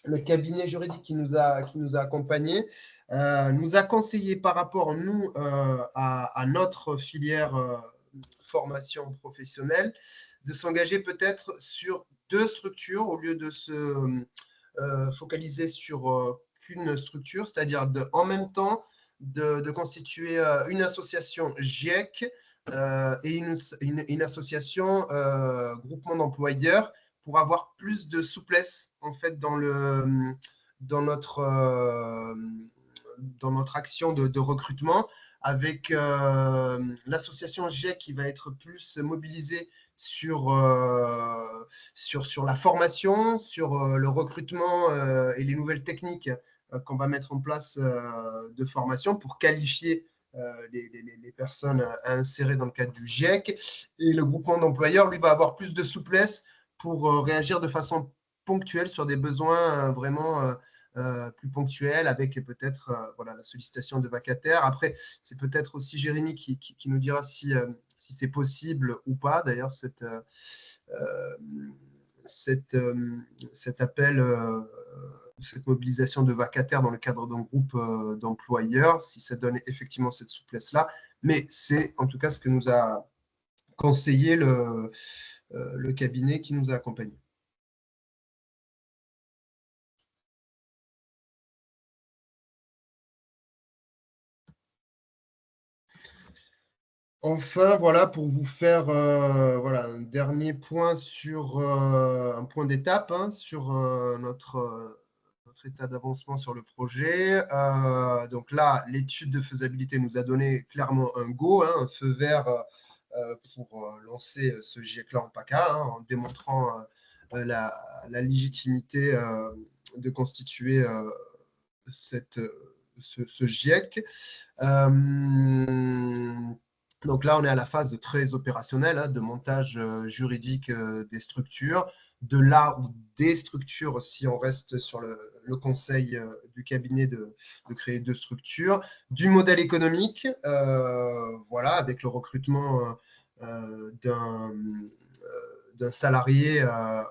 le cabinet juridique qui nous a accompagnés nous a conseillé par rapport, nous, à notre filière formation professionnelle, de s'engager peut-être sur 2 structures au lieu de se focaliser sur qu'une structure, c'est-à-dire en même temps de constituer une association GIEC et une association groupement d'employeurs, pour avoir plus de souplesse en fait dans dans notre action de recrutement, avec l'association GIEC qui va être plus mobilisée sur la formation, sur le recrutement et les nouvelles techniques qu'on va mettre en place de formation pour qualifier les personnes à insérer dans le cadre du GIEC. Et le groupement d'employeurs, lui, va avoir plus de souplesse pour réagir de façon ponctuelle sur des besoins vraiment plus ponctuels, avec peut-être voilà, la sollicitation de vacataires. Après, c'est peut-être aussi Jérémy qui nous dira si c'est possible ou pas, d'ailleurs, cet appel, cette mobilisation de vacataires dans le cadre d'un groupe d'employeurs, si ça donne effectivement cette souplesse-là. Mais c'est en tout cas ce que nous a conseillé le cabinet qui nous a accompagnés. Enfin, voilà, pour vous faire voilà, un dernier point sur un point d'étape sur notre état d'avancement sur le projet. Donc là, l'étude de faisabilité nous a donné clairement un go, un feu vert pour lancer ce GIEC-là en PACA, en démontrant la légitimité de constituer ce GIEC. Donc là, on est à la phase très opérationnelle, de montage juridique des structures, de là où des structures, si on reste sur le conseil du cabinet de créer 2 structures, du modèle économique, voilà, avec le recrutement d'un salarié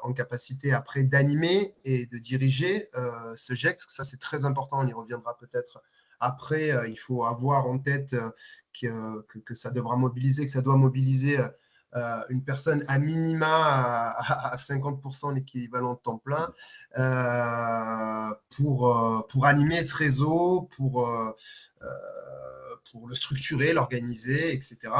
en capacité après d'animer et de diriger ce GIEC. Ça, c'est très important, on y reviendra peut-être après. Il faut avoir en tête que ça devra mobiliser, que ça doit mobiliser une personne à minima à 50% l'équivalent de temps plein pour animer ce réseau, pour le structurer, l'organiser, etc.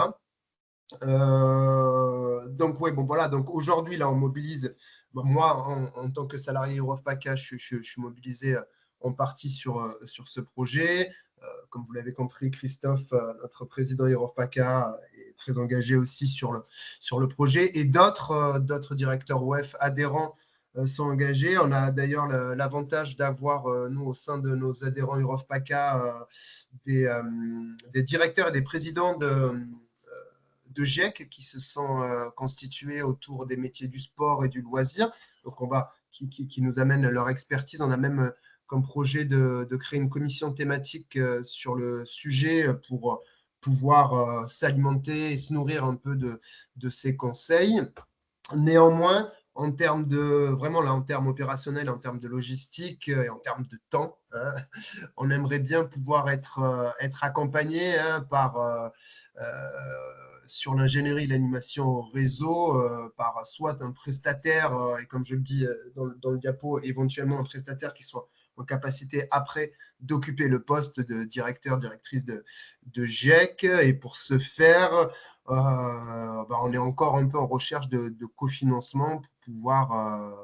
Donc, ouais, bon, voilà. Donc, aujourd'hui, là, on mobilise. Bon, moi, en tant que salarié EuropaCA, je suis mobilisé en partie sur ce projet. Comme vous l'avez compris, Christophe, notre président EuropaCA, est très engagé aussi sur le projet. Et d'autres directeurs OEF adhérents sont engagés. On a d'ailleurs l'avantage d'avoir, nous, au sein de nos adhérents EuropaCA, des directeurs et des présidents de GIEC qui se sont constitués autour des métiers du sport et du loisir, donc qui nous amènent leur expertise. On a même comme projet de créer une commission thématique sur le sujet pour pouvoir s'alimenter et se nourrir un peu de ces conseils. Néanmoins, en termes opérationnels, en termes de logistique et en termes de temps, on aimerait bien pouvoir être accompagné par sur l'ingénierie et l'animation au réseau par soit un prestataire, et comme je le dis dans le diapo, éventuellement un prestataire qui soit en capacité après d'occuper le poste de directeur, directrice de GIEC. Et pour ce faire, on est encore un peu en recherche de cofinancement pour pouvoir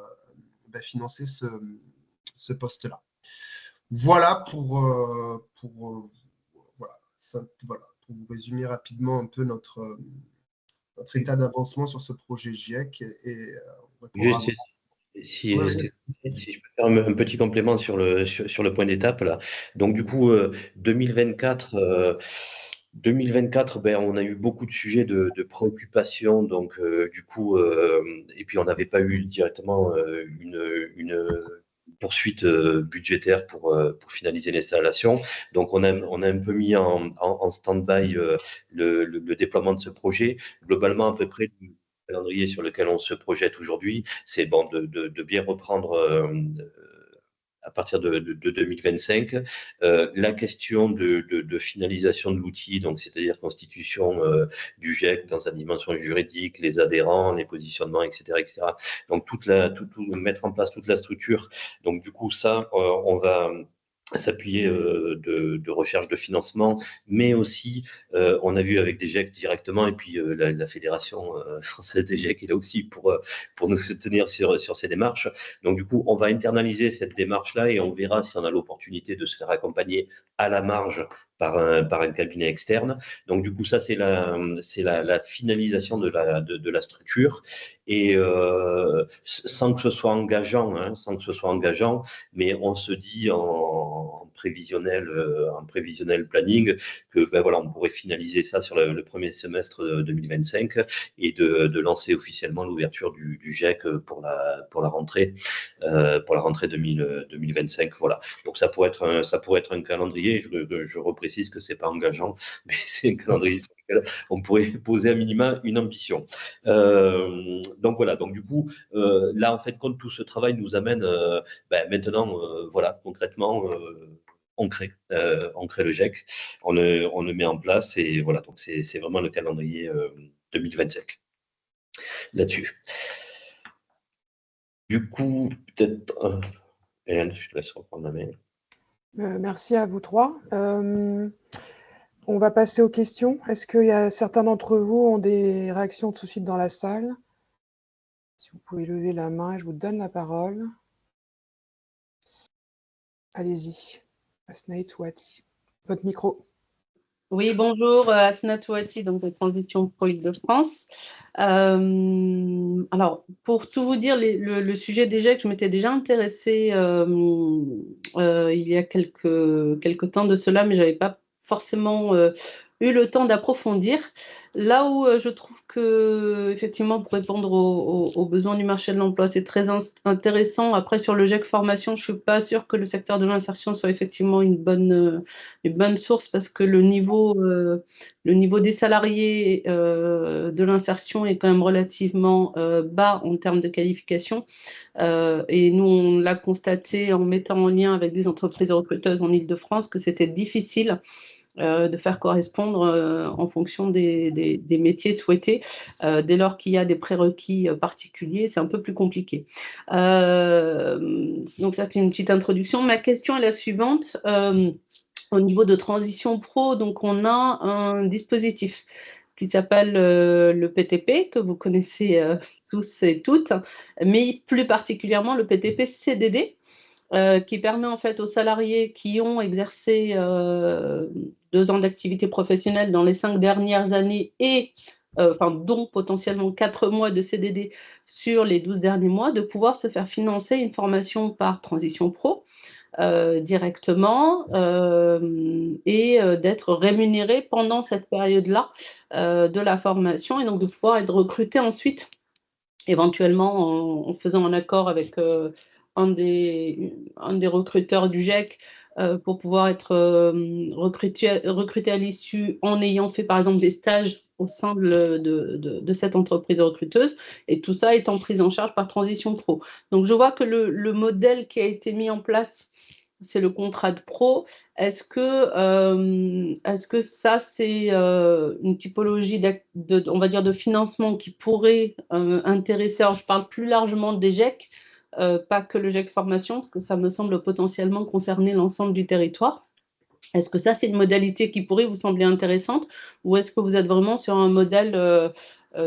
financer ce poste-là. Voilà pour vous résumer rapidement un peu notre état d'avancement sur ce projet GIEC. Et si je peux faire un petit complément sur le point d'étape là. Donc du coup, 2024, on a eu beaucoup de sujets de préoccupation. Donc du coup, et puis on n'avait pas eu directement une poursuite budgétaire pour finaliser l'installation. Donc on a un peu mis en stand-by le déploiement de ce projet. Globalement, à peu près le calendrier sur lequel on se projette aujourd'hui, c'est bon de bien reprendre à partir de 2025. La question de finalisation de l'outil, donc c'est-à-dire constitution du GIEC dans sa dimension juridique, les adhérents, les positionnements, etc., etc. Donc mettre en place toute la structure. Donc du coup ça, on va s'appuyer de recherche de financement, mais aussi on a vu avec des GEC directement, et puis la Fédération française des GEC est là aussi pour nous soutenir sur ces démarches. Donc du coup, on va internaliser cette démarche-là et on verra si on a l'opportunité de se faire accompagner à la marge par un cabinet externe. Donc du coup, ça c'est la finalisation de la structure, et sans que ce soit engageant, sans que ce soit engageant, mais on se dit en prévisionnel planning que ben voilà, on pourrait finaliser ça sur le premier semestre 2025 et de lancer officiellement l'ouverture du GEC pour la rentrée 2025. Voilà. Donc ça pourrait être un calendrier. Je reprécise que c'est pas engageant, mais c'est un calendrier sur lequel on pourrait poser à minima une ambition. Donc voilà. Donc du coup, là en fait, quand tout ce travail nous amène maintenant, voilà, concrètement, on crée le GEC, on le met en place, et voilà, donc c'est vraiment le calendrier 2025 là-dessus. Du coup, peut-être, Hélène, je te laisse reprendre la main. Merci à vous trois. On va passer aux questions. Est-ce qu'il y a certains d'entre vous ont des réactions tout de suite dans la salle? Si vous pouvez lever la main, je vous donne la parole. Allez-y, Asnaï Touati. Votre micro. Oui, bonjour, Asna Touati, donc de Transition Pro Île-de-France. Alors, pour tout vous dire, le sujet des GEC, je m'étais déjà intéressée il y a quelques temps de cela, mais je n'avais pas forcément eu le temps d'approfondir. Là où je trouve que, effectivement, pour répondre aux besoins du marché de l'emploi, c'est très intéressant. Après, sur le GEC formation, je ne suis pas sûre que le secteur de l'insertion soit effectivement une bonne source, parce que le niveau des salariés de l'insertion est quand même relativement bas en termes de qualification. Et nous, on l'a constaté en mettant en lien avec des entreprises recruteuses en Île-de-France que c'était difficile de faire correspondre en fonction des métiers souhaités. Dès lors qu'il y a des prérequis particuliers, c'est un peu plus compliqué. Donc ça, c'est une petite introduction. Ma question est la suivante. Au niveau de Transition Pro, donc on a un dispositif qui s'appelle le PTP, que vous connaissez tous et toutes, mais plus particulièrement le PTP CDD, qui permet en fait aux salariés qui ont exercé 2 ans d'activité professionnelle dans les 5 dernières années et dont potentiellement 4 mois de CDD sur les 12 derniers mois, de pouvoir se faire financer une formation par Transition Pro directement et d'être rémunéré pendant cette période-là de la formation, et donc de pouvoir être recruté ensuite, éventuellement en faisant un accord avec un des recruteurs du GEC pour pouvoir être recruté à l'issue en ayant fait par exemple des stages au sein de cette entreprise recruteuse, et tout ça étant pris en charge par Transition Pro. Donc je vois que le modèle qui a été mis en place, c'est le contrat de pro. Est-ce que ça, c'est une typologie on va dire de financement qui pourrait intéresser? Alors, je parle plus largement des GEC, pas que le GEC formation, parce que ça me semble potentiellement concerner l'ensemble du territoire. Est-ce que ça, c'est une modalité qui pourrait vous sembler intéressante, ou est-ce que vous êtes vraiment sur un modèle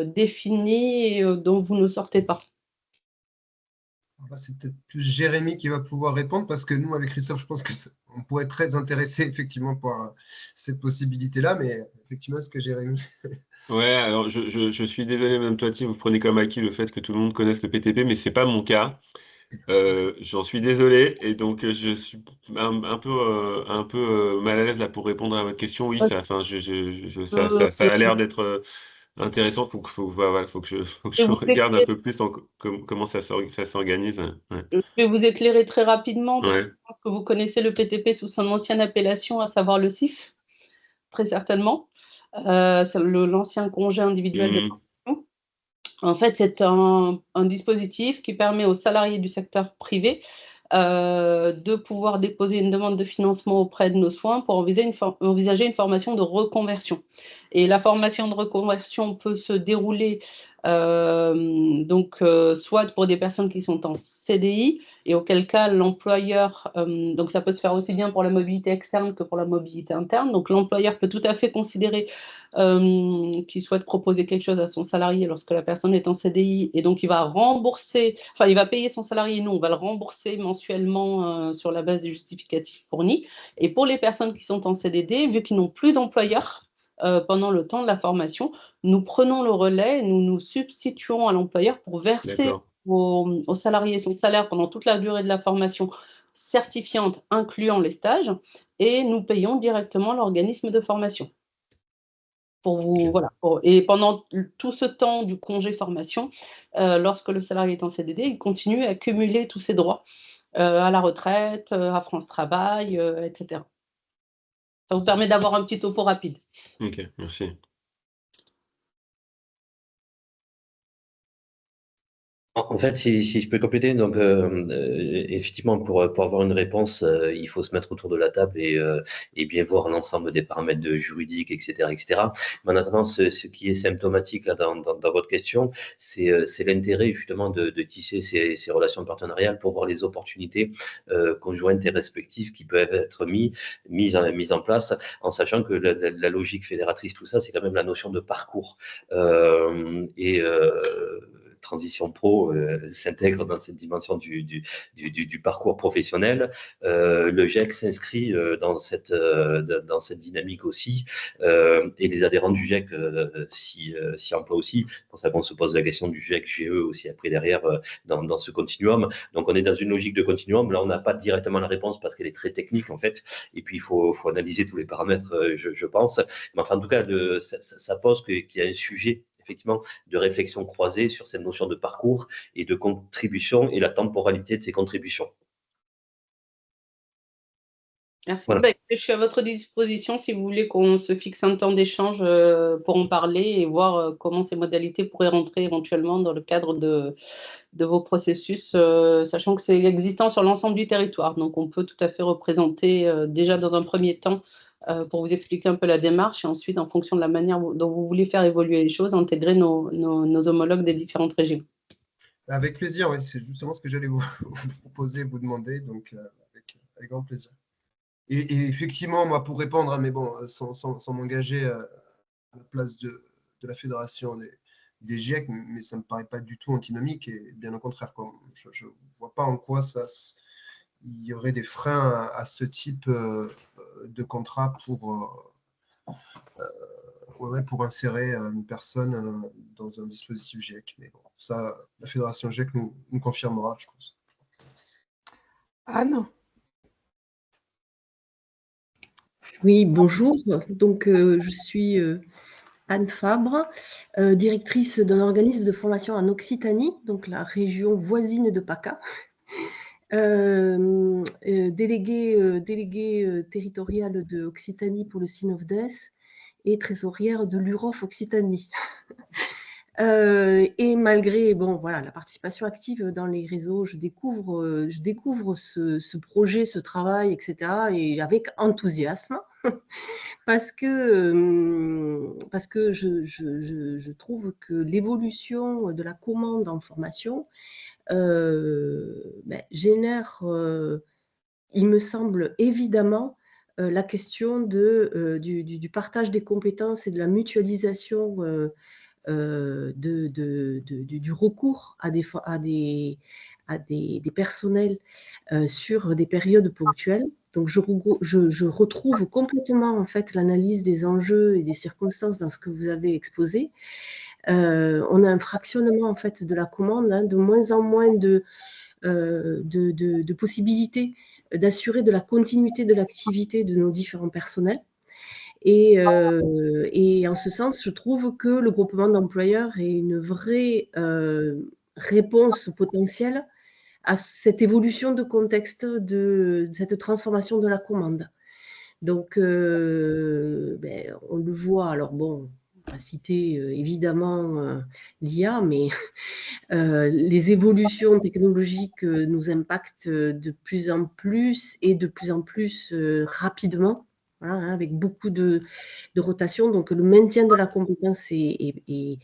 défini dont vous ne sortez pas? C'est peut-être plus Jérémy qui va pouvoir répondre, parce que nous, avec Christophe, je pense qu'on pourrait être très intéressé effectivement par cette possibilité-là, mais effectivement, est-ce que Jérémy… Ouais, alors je suis désolé, même toi, Tim, vous prenez comme acquis le fait que tout le monde connaisse le PTP, mais c'est pas mon cas. J'en suis désolé, et donc je suis un peu mal à l'aise là pour répondre à votre question. Oui, ça a l'air d'être intéressant. Voilà, faut que je regarde un peu plus comment ça s'organise. Ouais. Je vais vous éclairer très rapidement, parce Ouais. que je pense que vous connaissez le PTP sous son ancienne appellation, à savoir le CIF, très certainement. C'est l'ancien congé individuel de formation. En fait, c'est un dispositif qui permet aux salariés du secteur privé de pouvoir déposer une demande de financement auprès de nos soins pour envisager une formation de reconversion. Et la formation de reconversion peut se dérouler Soit pour des personnes qui sont en CDI, et auquel cas l'employeur, donc ça peut se faire aussi bien pour la mobilité externe que pour la mobilité interne, donc l'employeur peut tout à fait considérer qu'il souhaite proposer quelque chose à son salarié lorsque la personne est en CDI, et donc il va rembourser, enfin il va payer son salarié, nous on va le rembourser mensuellement sur la base des justificatifs fournis. Et pour les personnes qui sont en CDD, vu qu'ils n'ont plus d'employeur pendant le temps de la formation, nous prenons le relais, nous nous substituons à l'employeur pour verser au salarié son salaire pendant toute la durée de la formation certifiante, incluant les stages, et nous payons directement l'organisme de formation. Pour vous, voilà. Et pendant tout ce temps du congé formation, lorsque le salarié est en CDD, il continue à cumuler tous ses droits à la retraite, à France Travail, etc. Ça vous permet d'avoir un petit topo rapide. Ok, merci. En fait, si je peux compléter, donc effectivement, pour avoir une réponse, il faut se mettre autour de la table et bien voir l'ensemble des paramètres juridiques, etc., etc. Mais en attendant, ce qui est symptomatique là, dans votre question, c'est l'intérêt justement de tisser ces relations partenariales pour voir les opportunités conjointes et respectives qui peuvent être mises en place, en sachant que la logique fédératrice, tout ça, c'est quand même la notion de parcours. Transition Pro s'intègre dans cette dimension du parcours professionnel. Le GIEC s'inscrit dans cette dynamique aussi, et les adhérents du GIEC s'y emploient aussi. C'est pour ça qu'on se pose la question du GIEC, GE aussi après derrière dans ce continuum. Donc on est dans une logique de continuum. Là, on n'a pas directement la réponse parce qu'elle est très technique en fait. Et puis il faut analyser tous les paramètres, je pense. Mais enfin, en tout cas, ça pose qu'il y a un sujet effectivement de réflexion croisée sur cette notion de parcours et de contribution et la temporalité de ces contributions. Merci. Voilà. Je suis à votre disposition si vous voulez qu'on se fixe un temps d'échange pour en parler et voir comment ces modalités pourraient rentrer éventuellement dans le cadre de vos processus, sachant que c'est existant sur l'ensemble du territoire. Donc, on peut tout à fait représenter déjà dans un premier temps pour vous expliquer un peu la démarche, et ensuite, en fonction de la manière dont vous voulez faire évoluer les choses, intégrer nos homologues des différentes régions. Avec plaisir, oui, c'est justement ce que j'allais vous proposer, vous demander, donc avec grand plaisir. Et effectivement, moi, pour répondre, mais bon, sans m'engager à la place de la fédération des GIEC, mais ça ne me paraît pas du tout antinomique, et bien au contraire, quoi. Je ne vois pas en quoi il y aurait des freins à ce type de contrat pour insérer une personne dans un dispositif GIEC. Mais bon, ça, la fédération GIEC nous confirmera, je pense. Anne ? Oui, bonjour. Donc, je suis Anne Fabre, directrice d'un organisme de formation en Occitanie, donc la région voisine de PACA, déléguée territoriale de Occitanie pour le SINOFDES et trésorière de l'UROF Occitanie. Et malgré la participation active dans les réseaux, je découvre ce projet, ce travail, etc. et avec enthousiasme. Parce que je trouve que l'évolution de la commande en formation génère, il me semble évidemment, la question du partage des compétences et de la mutualisation du recours à des personnels sur des périodes ponctuelles. Donc, je retrouve complètement en fait l'analyse des enjeux et des circonstances dans ce que vous avez exposé. On a un fractionnement en fait de la commande, de moins en moins de possibilités d'assurer de la continuité de l'activité de nos différents personnels. Et en ce sens, je trouve que le groupement d'employeurs est une vraie réponse potentielle à cette évolution de contexte de cette transformation de la commande. Donc, on le voit, alors bon, on va citer évidemment l'IA, mais les évolutions technologiques nous impactent de plus en plus et de plus en plus rapidement. voilà, hein, avec beaucoup de rotation. Donc, le maintien de la compétence est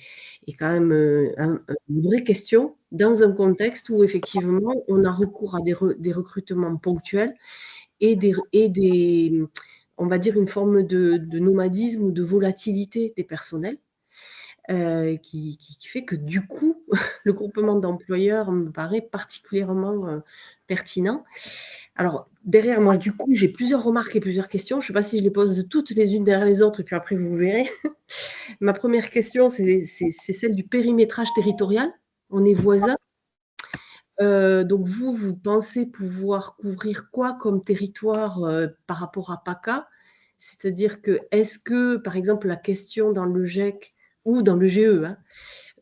quand même une vraie question dans un contexte où, effectivement, on a recours à des recrutements ponctuels et on va dire, une forme de nomadisme ou de volatilité des personnels. Qui fait que du coup, le groupement d'employeurs me paraît particulièrement pertinent. Alors, derrière moi, du coup, j'ai plusieurs remarques et plusieurs questions. Je ne sais pas si je les pose toutes les unes derrière les autres, et puis après, vous verrez. Ma première question, c'est celle du périmétrage territorial. On est voisins. Donc, vous pensez pouvoir couvrir quoi comme territoire par rapport à PACA? C'est-à-dire que, est-ce que, par exemple, la question dans le GEC ou dans le GE, hein,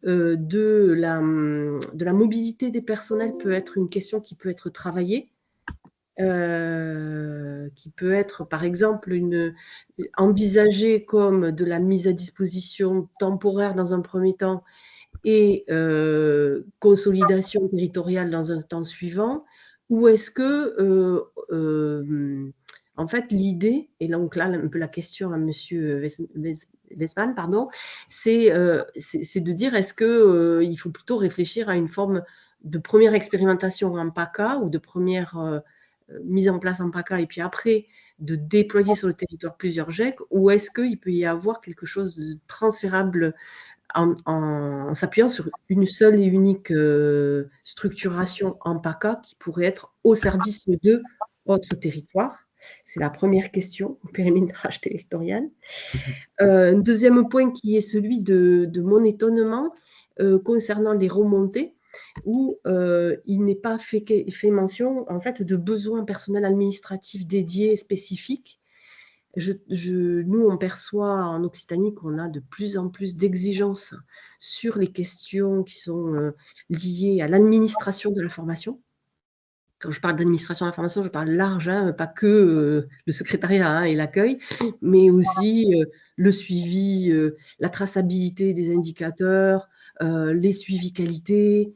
de la mobilité des personnels peut être une question qui peut être travaillée, qui peut être, par exemple, envisagée comme de la mise à disposition temporaire dans un premier temps et consolidation territoriale dans un temps suivant, ou est-ce que, en fait, l'idée, et donc là, un peu la question à M. Westman, pardon, c'est de dire, est-ce qu'il faut plutôt réfléchir à une forme de première expérimentation en PACA ou de première mise en place en PACA, et puis après, de déployer sur le territoire plusieurs GEC, ou est-ce qu'il peut y avoir quelque chose de transférable en s'appuyant sur une seule et unique structuration en PACA qui pourrait être au service de votre territoire? C'est la première question, au périmétrage territorial. Un deuxième point qui est celui de mon étonnement concernant les remontées, où il n'est pas fait mention en fait de besoins personnels administratifs dédiés spécifiques. Nous, on perçoit en Occitanie qu'on a de plus en plus d'exigences sur les questions qui sont liées à l'administration de la formation. Quand je parle d'administration de la formation, je parle large, hein, pas que le secrétariat, hein, et l'accueil, mais aussi le suivi, la traçabilité des indicateurs, les suivis qualité,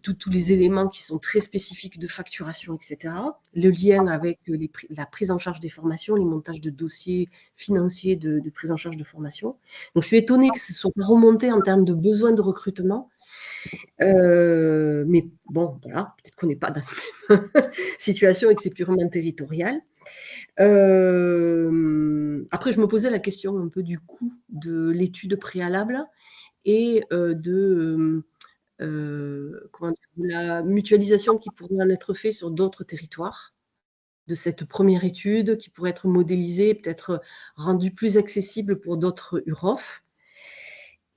tous les éléments qui sont très spécifiques de facturation, etc. Le lien avec la prise en charge des formations, les montages de dossiers financiers de prise en charge de formation. Donc, je suis étonnée que ce soit remonté en termes de besoins de recrutement. Mais bon, voilà, peut-être qu'on n'est pas dans la même situation et que c'est purement territorial. Après, je me posais la question un peu du coût de l'étude préalable et de la mutualisation qui pourrait en être faite sur d'autres territoires, de cette première étude qui pourrait être modélisée, peut-être rendue plus accessible pour d'autres UROF.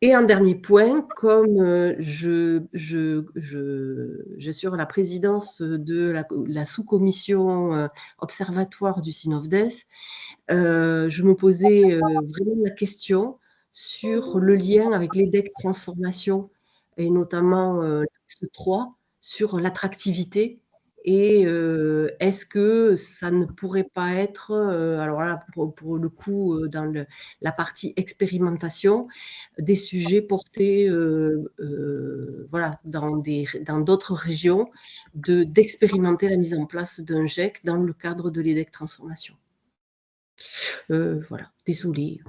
Et un dernier point, comme j'assure la présidence de la sous-commission observatoire du SINOFDES, je me posais vraiment la question sur le lien avec l'EDEC Transformation et notamment l'axe 3 sur l'attractivité. Et est-ce que ça ne pourrait pas être, alors là, pour le coup, dans la partie expérimentation, des sujets portés voilà, dans d'autres régions, d'expérimenter la mise en place d'un GEC dans le cadre de l'EDEC Transformation. Voilà, désolée.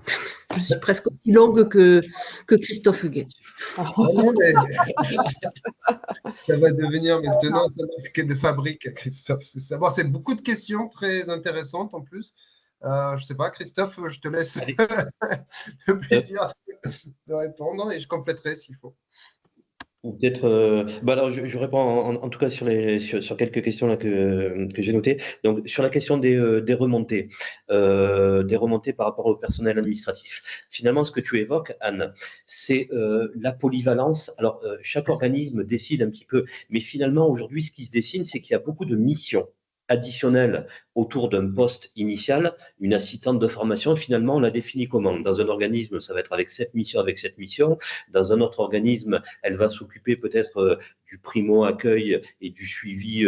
Je suis presque aussi longue que Christophe Huguet. Ça va devenir maintenant un marque de fabrique, Christophe. C'est beaucoup de questions très intéressantes en plus. Je ne sais pas, Christophe, je te laisse le plaisir de répondre et je compléterai s'il faut. Ou peut-être, alors je réponds en tout cas sur quelques questions là que j'ai notées. Donc sur la question des remontées par rapport au personnel administratif. Finalement, ce que tu évoques, Anne, c'est la polyvalence. Alors chaque organisme décide un petit peu, mais finalement aujourd'hui, ce qui se dessine, c'est qu'il y a beaucoup de missions additionnelle autour d'un poste initial, une assistante de formation, finalement, on la définit comment? Dans un organisme, ça va être avec cette mission. Dans un autre organisme, elle va s'occuper peut-être du primo-accueil et du suivi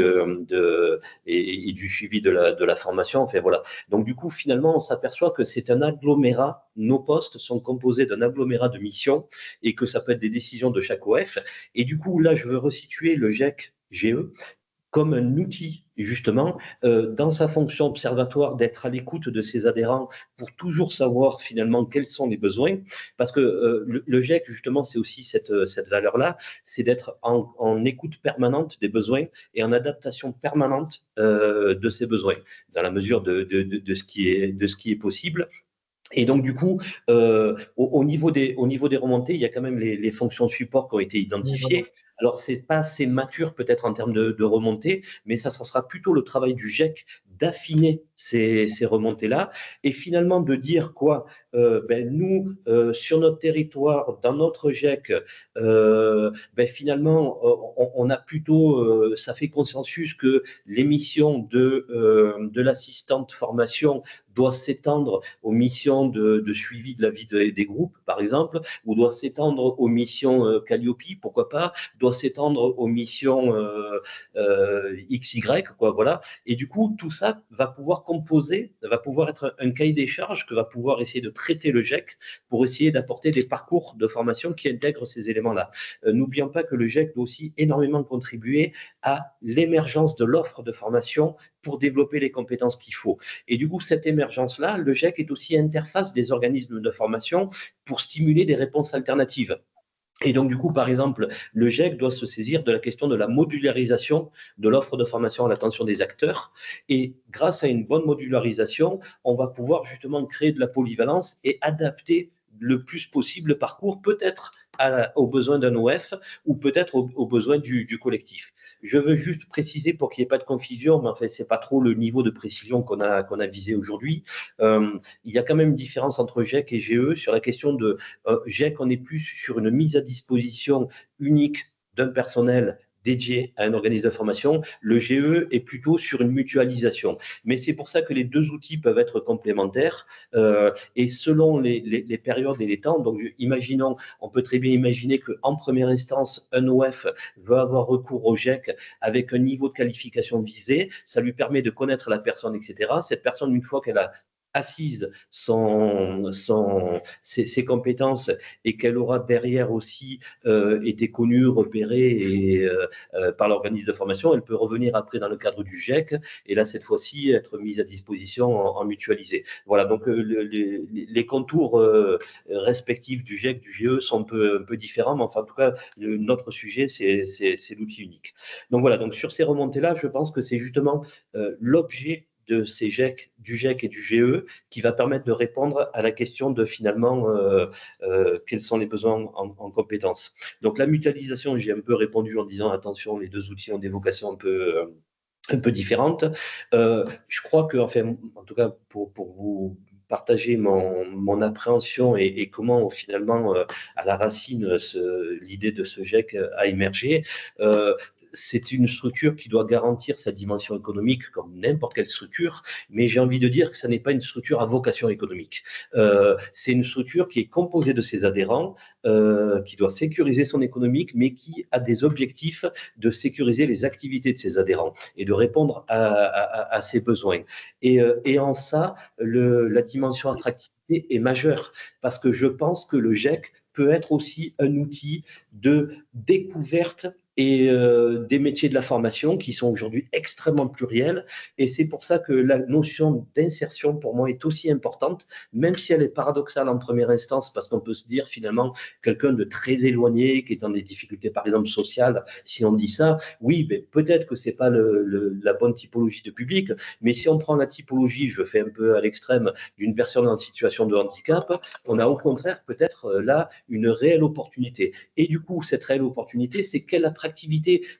du suivi de la formation. Enfin, voilà. Donc, du coup, finalement, on s'aperçoit que c'est un agglomérat. Nos postes sont composés d'un agglomérat de missions et que ça peut être des décisions de chaque OF. Et du coup, là, je veux resituer le GEC-GE comme un outil justement, dans sa fonction observatoire, d'être à l'écoute de ses adhérents pour toujours savoir finalement quels sont les besoins, parce que le GIEC, justement, c'est aussi cette valeur-là, c'est d'être en écoute permanente des besoins et en adaptation permanente de ces besoins, dans la mesure de ce qui est possible. Et donc, du coup, au niveau des remontées, il y a quand même les fonctions de support qui ont été identifiées. Alors, ce n'est pas assez mature peut-être en termes de remontées, mais ça sera plutôt le travail du GIEC d'affiner ces remontées-là et finalement de dire quoi nous, sur notre territoire, dans notre GIEC, finalement, on a plutôt, ça fait consensus que l'émission de l'assistante formation doit s'étendre aux missions de suivi de la vie des groupes, par exemple, ou doit s'étendre aux missions Calliope, pourquoi pas, doit s'étendre aux missions XY, quoi, voilà. Et du coup, tout ça va pouvoir composer, va pouvoir être un cahier des charges que va pouvoir essayer de traiter le GIEC pour essayer d'apporter des parcours de formation qui intègrent ces éléments-là. N'oublions pas que le GIEC doit aussi énormément contribuer à l'émergence de l'offre de formation pour développer les compétences qu'il faut. Et du coup, cette émergence-là, le GIEC est aussi interface des organismes de formation pour stimuler des réponses alternatives. Et donc, du coup, par exemple, le GIEC doit se saisir de la question de la modularisation de l'offre de formation à l'attention des acteurs. Et grâce à une bonne modularisation, on va pouvoir justement créer de la polyvalence et adapter le plus possible le parcours, peut-être aux besoins d'un OF ou peut-être aux besoins du collectif. Je veux juste préciser pour qu'il n'y ait pas de confusion, mais en fait, ce n'est pas trop le niveau de précision qu'on a visé aujourd'hui. Il y a quand même une différence entre GIEC et GE sur la question de GIEC, on est plus sur une mise à disposition unique d'un personnel dédié à un organisme de formation. Le GE est plutôt sur une mutualisation. Mais c'est pour ça que les deux outils peuvent être complémentaires et selon les périodes et les temps. Donc, imaginons, on peut très bien imaginer qu'en première instance, un OF veut avoir recours au GIEC avec un niveau de qualification visé. Ça lui permet de connaître la personne, etc. Cette personne, une fois qu'elle a assise ses compétences et qu'elle aura derrière aussi été connue, repérée par l'organisme de formation, elle peut revenir après dans le cadre du GIEC et là, cette fois-ci, être mise à disposition en mutualisé. Voilà, donc les contours respectifs du GIEC, du GE sont un peu différents, mais enfin, en tout cas, notre sujet, c'est l'outil unique. Donc voilà, donc sur ces remontées-là, je pense que c'est justement l'objet de ces GIEC, du GIEC et du GE qui va permettre de répondre à la question de finalement quels sont les besoins en compétences. Donc la mutualisation, j'ai un peu répondu en disant attention, les deux outils ont des vocations un peu différentes. Je crois que, enfin, en tout cas pour vous partager mon appréhension et comment finalement à la racine l'idée de ce GIEC a émergé. C'est une structure qui doit garantir sa dimension économique comme n'importe quelle structure, mais j'ai envie de dire que ce n'est pas une structure à vocation économique. C'est une structure qui est composée de ses adhérents, qui doit sécuriser son économique, mais qui a des objectifs de sécuriser les activités de ses adhérents et de répondre à ses besoins. Et en ça, la dimension attractivité est majeure, parce que je pense que le GIEC peut être aussi un outil de découverte et des métiers de la formation qui sont aujourd'hui extrêmement pluriels. Et c'est pour ça que la notion d'insertion, pour moi, est aussi importante, même si elle est paradoxale en première instance, parce qu'on peut se dire finalement quelqu'un de très éloigné, qui est dans des difficultés, par exemple, sociales, si on dit ça, oui, mais peut-être que ce n'est pas la bonne typologie de public, mais si on prend la typologie, je fais un peu à l'extrême, d'une personne en situation de handicap, on a au contraire peut-être là une réelle opportunité. Et du coup, cette réelle opportunité, c'est quelle attractivité,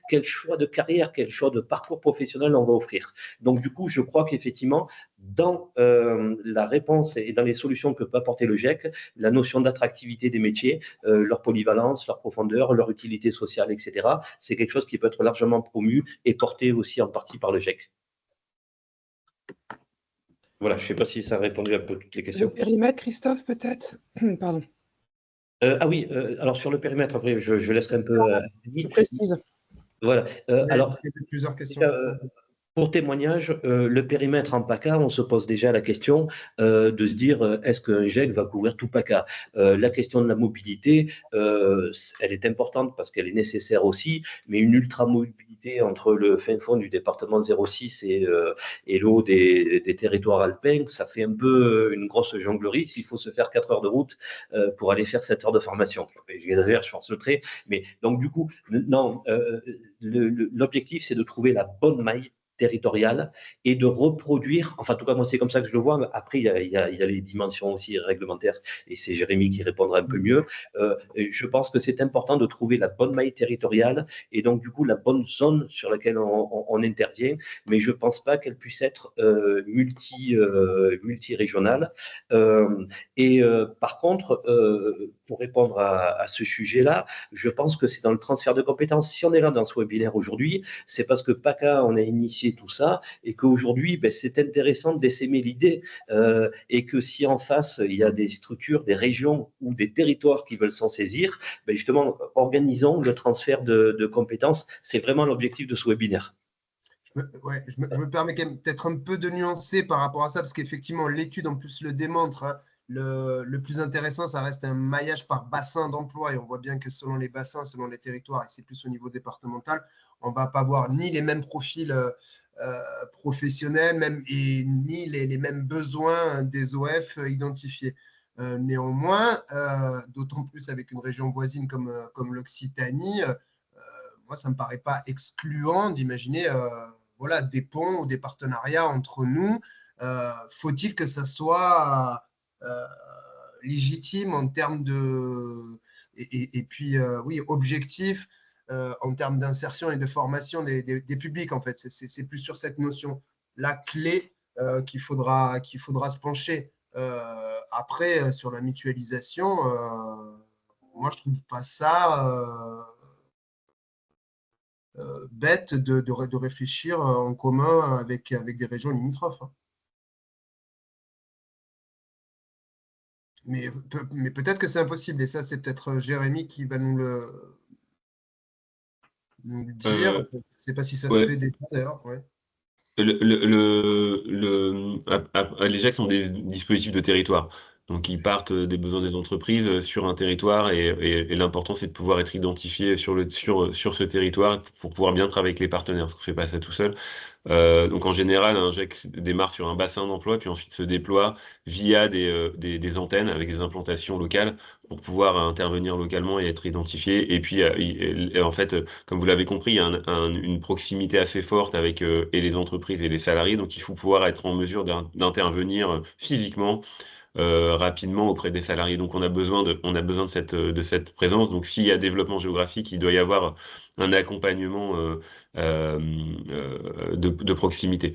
quel choix de carrière, quel choix de parcours professionnel on va offrir. Donc du coup, je crois qu'effectivement, dans la réponse et dans les solutions que peut apporter le GIEC, la notion d'attractivité des métiers, leur polyvalence, leur profondeur, leur utilité sociale, etc., c'est quelque chose qui peut être largement promu et porté aussi en partie par le GIEC. Voilà, je ne sais pas si ça a répondu à un peu toutes les questions. Le périmètre, Christophe, peut-être? Pardon. Ah oui, alors sur le périmètre, après, je laisserai un peu... je précise. Voilà. Alors, il y a plusieurs questions. Pour témoignage, le périmètre en PACA, on se pose déjà la question de se dire est-ce qu'un GEC va couvrir tout PACA? La question de la mobilité, elle est importante parce qu'elle est nécessaire aussi, mais une ultra-mobilité entre le fin fond du département 06 et le haut des territoires alpins, ça fait un peu une grosse jonglerie. S'il faut se faire 4 heures de route pour aller faire 7 heures de formation. J'exagère, je force le trait, mais donc du coup, non, l'objectif c'est de trouver la bonne maille territoriale et de reproduire, enfin en tout cas moi c'est comme ça que je le vois, mais après il y a les dimensions aussi réglementaires et c'est Jérémy qui répondra un peu mieux. Je pense que c'est important de trouver la bonne maille territoriale et donc du coup la bonne zone sur laquelle on intervient, mais je pense pas qu'elle puisse être multi-régionale. Par contre, pour répondre à ce sujet-là, je pense que c'est dans le transfert de compétences. Si on est là dans ce webinaire aujourd'hui, c'est parce que PACA, on a initié tout ça et qu'aujourd'hui, c'est intéressant d'essaimer l'idée et que si en face, il y a des structures, des régions ou des territoires qui veulent s'en saisir, justement, organisons le transfert de compétences. C'est vraiment l'objectif de ce webinaire. Je me permets peut-être un peu de nuancer par rapport à ça, parce qu'effectivement, l'étude en plus le démontre. Hein. Le plus intéressant, ça reste un maillage par bassin d'emploi. Et on voit bien que selon les bassins, selon les territoires, et c'est plus au niveau départemental, on ne va pas avoir ni les mêmes profils professionnels, ni les mêmes besoins des OF identifiés. Néanmoins, d'autant plus avec une région voisine comme l'Occitanie, moi, ça ne me paraît pas excluant d'imaginer voilà, des ponts ou des partenariats entre nous. Faut-il que ça soit légitime en termes de… Et puis, oui, objectif en termes d'insertion et de formation des publics, en fait. C'est plus sur cette notion, la clé qu'il faudra se pencher. Après, sur la mutualisation, moi, je ne trouve pas ça… bête de réfléchir en commun avec des régions limitrophes. Hein. Mais peut-être que c'est impossible, et ça, c'est peut-être Jérémy qui va nous le dire. Je ne sais pas si ça se fait déjà, d'ailleurs. Ouais. Les GEC sont des dispositifs de territoire. Donc, ils partent des besoins des entreprises sur un territoire et l'important, c'est de pouvoir être identifié sur ce territoire pour pouvoir bien travailler avec les partenaires, parce qu'on ne fait pas ça tout seul. Donc, en général, un GEC démarre sur un bassin d'emploi, puis ensuite se déploie via des antennes avec des implantations locales pour pouvoir intervenir localement et être identifié. Et puis, en fait, comme vous l'avez compris, il y a une proximité assez forte avec et les entreprises et les salariés. Donc, il faut pouvoir être en mesure d'intervenir physiquement rapidement auprès des salariés. Donc on a besoin de cette présence. Donc s'il y a développement géographique, il doit y avoir un accompagnement de proximité.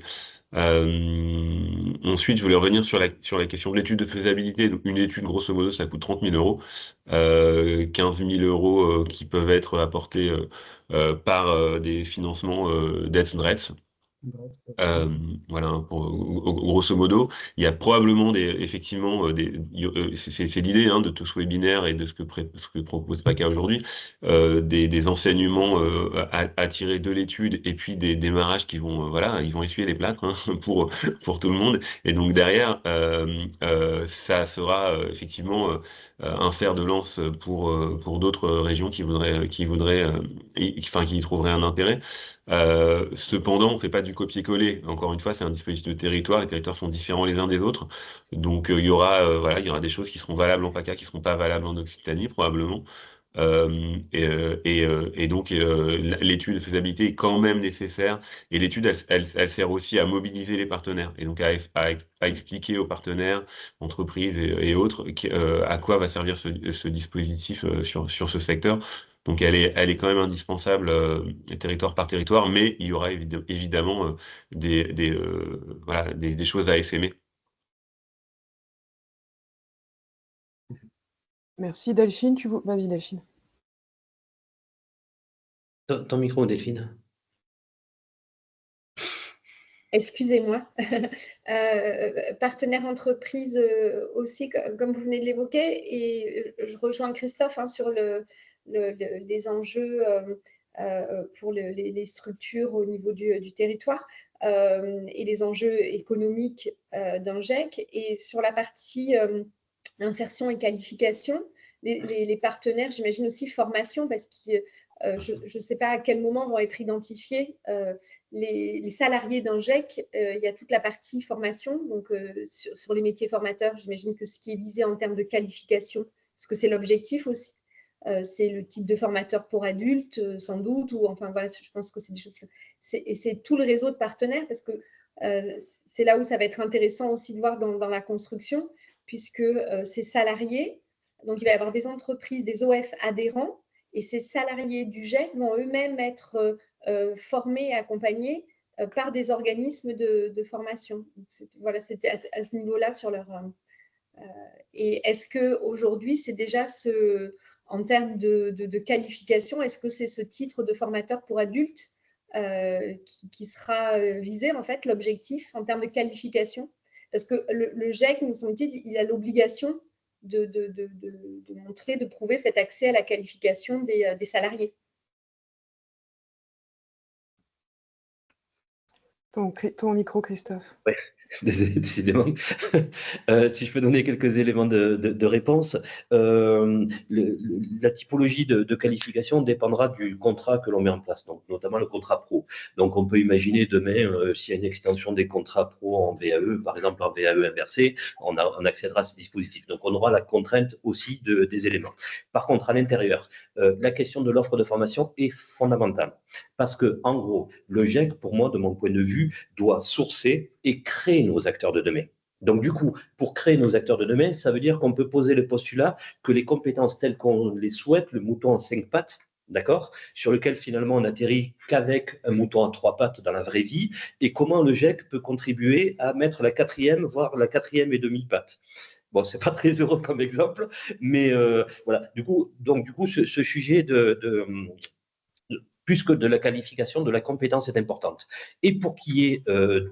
Ensuite, je voulais revenir sur la question de l'étude de faisabilité. Donc, une étude, grosso modo, ça coûte 30 000 euros. 15 000 euros qui peuvent être apportés par des financements d'Aids-Drets. Voilà, grosso modo, il y a probablement effectivement, c'est l'idée de tout ce webinaire et de ce que propose PACA aujourd'hui, des enseignements à tirer de l'étude et puis des démarrages qui vont, voilà, ils vont essuyer les plâtres hein, pour tout le monde. Et donc derrière, ça sera effectivement un fer de lance pour d'autres régions qui y trouveraient un intérêt. Cependant, on ne fait pas du copier-coller. Encore une fois, c'est un dispositif de territoire. Les territoires sont différents les uns des autres. Donc, il y aura des choses qui seront valables en PACA, qui ne seront pas valables en Occitanie, probablement. Donc, l'étude de faisabilité est quand même nécessaire. Et l'étude, elle sert aussi à mobiliser les partenaires. Et donc, à expliquer aux partenaires, entreprises et autres, à quoi va servir ce dispositif sur ce secteur. Donc elle est quand même indispensable territoire par territoire, mais il y aura évidemment des choses à essaimer. Merci Delphine. Vas-y Delphine. Ton micro, Delphine. Excusez-moi. Partenaire entreprise aussi, comme vous venez de l'évoquer, et je rejoins Christophe hein, sur les enjeux pour les structures au niveau du territoire et les enjeux économiques d'un GEC. Et sur la partie insertion et qualification, les partenaires, j'imagine aussi formation, parce que je ne sais pas à quel moment vont être identifiés les salariés d'un GEC. Il y a toute la partie formation, donc sur les métiers formateurs, j'imagine que ce qui est visé en termes de qualification, parce que c'est l'objectif aussi. C'est le type de formateur pour adultes, sans doute, ou enfin voilà, je pense que c'est des choses. Et c'est tout le réseau de partenaires, parce que c'est là où ça va être intéressant aussi de voir dans la construction, puisque ces salariés, donc il va y avoir des entreprises, des OF adhérents, et ces salariés du GEC vont eux-mêmes être formés et accompagnés par des organismes de formation. Voilà, c'était à ce niveau-là sur leur. Et est-ce qu'aujourd'hui, c'est déjà en termes de qualification, est-ce que c'est ce titre de formateur pour adultes qui sera visé, en fait, l'objectif en termes de qualification? Parce que le GEC, nous semble-t-il, il a l'obligation de montrer, de prouver cet accès à la qualification des salariés. Ton micro, Christophe. Ouais. Décidément. Si je peux donner quelques éléments de réponse, la typologie de qualification dépendra du contrat que l'on met en place, donc notamment le contrat pro. Donc on peut imaginer demain, s'il y a une extension des contrats pro en VAE, par exemple en VAE inversé, on accédera à ce dispositif. Donc on aura la contrainte aussi des éléments. Par contre, à l'intérieur, la question de l'offre de formation est fondamentale. Parce que, en gros, le GEC, pour moi, de mon point de vue, doit sourcer et créer nos acteurs de demain. Donc, du coup, pour créer nos acteurs de demain, ça veut dire qu'on peut poser le postulat que les compétences telles qu'on les souhaite, le mouton en 5 pattes, d'accord, sur lequel finalement on n'atterrit qu'avec un mouton à 3 pattes dans la vraie vie, et comment le GEC peut contribuer à mettre la 4e, voire la 4e et demi-patte. Bon, c'est pas très heureux comme exemple, mais voilà. Du coup, ce sujet plus que de la qualification, de la compétence est importante. Et pour qu'il y ait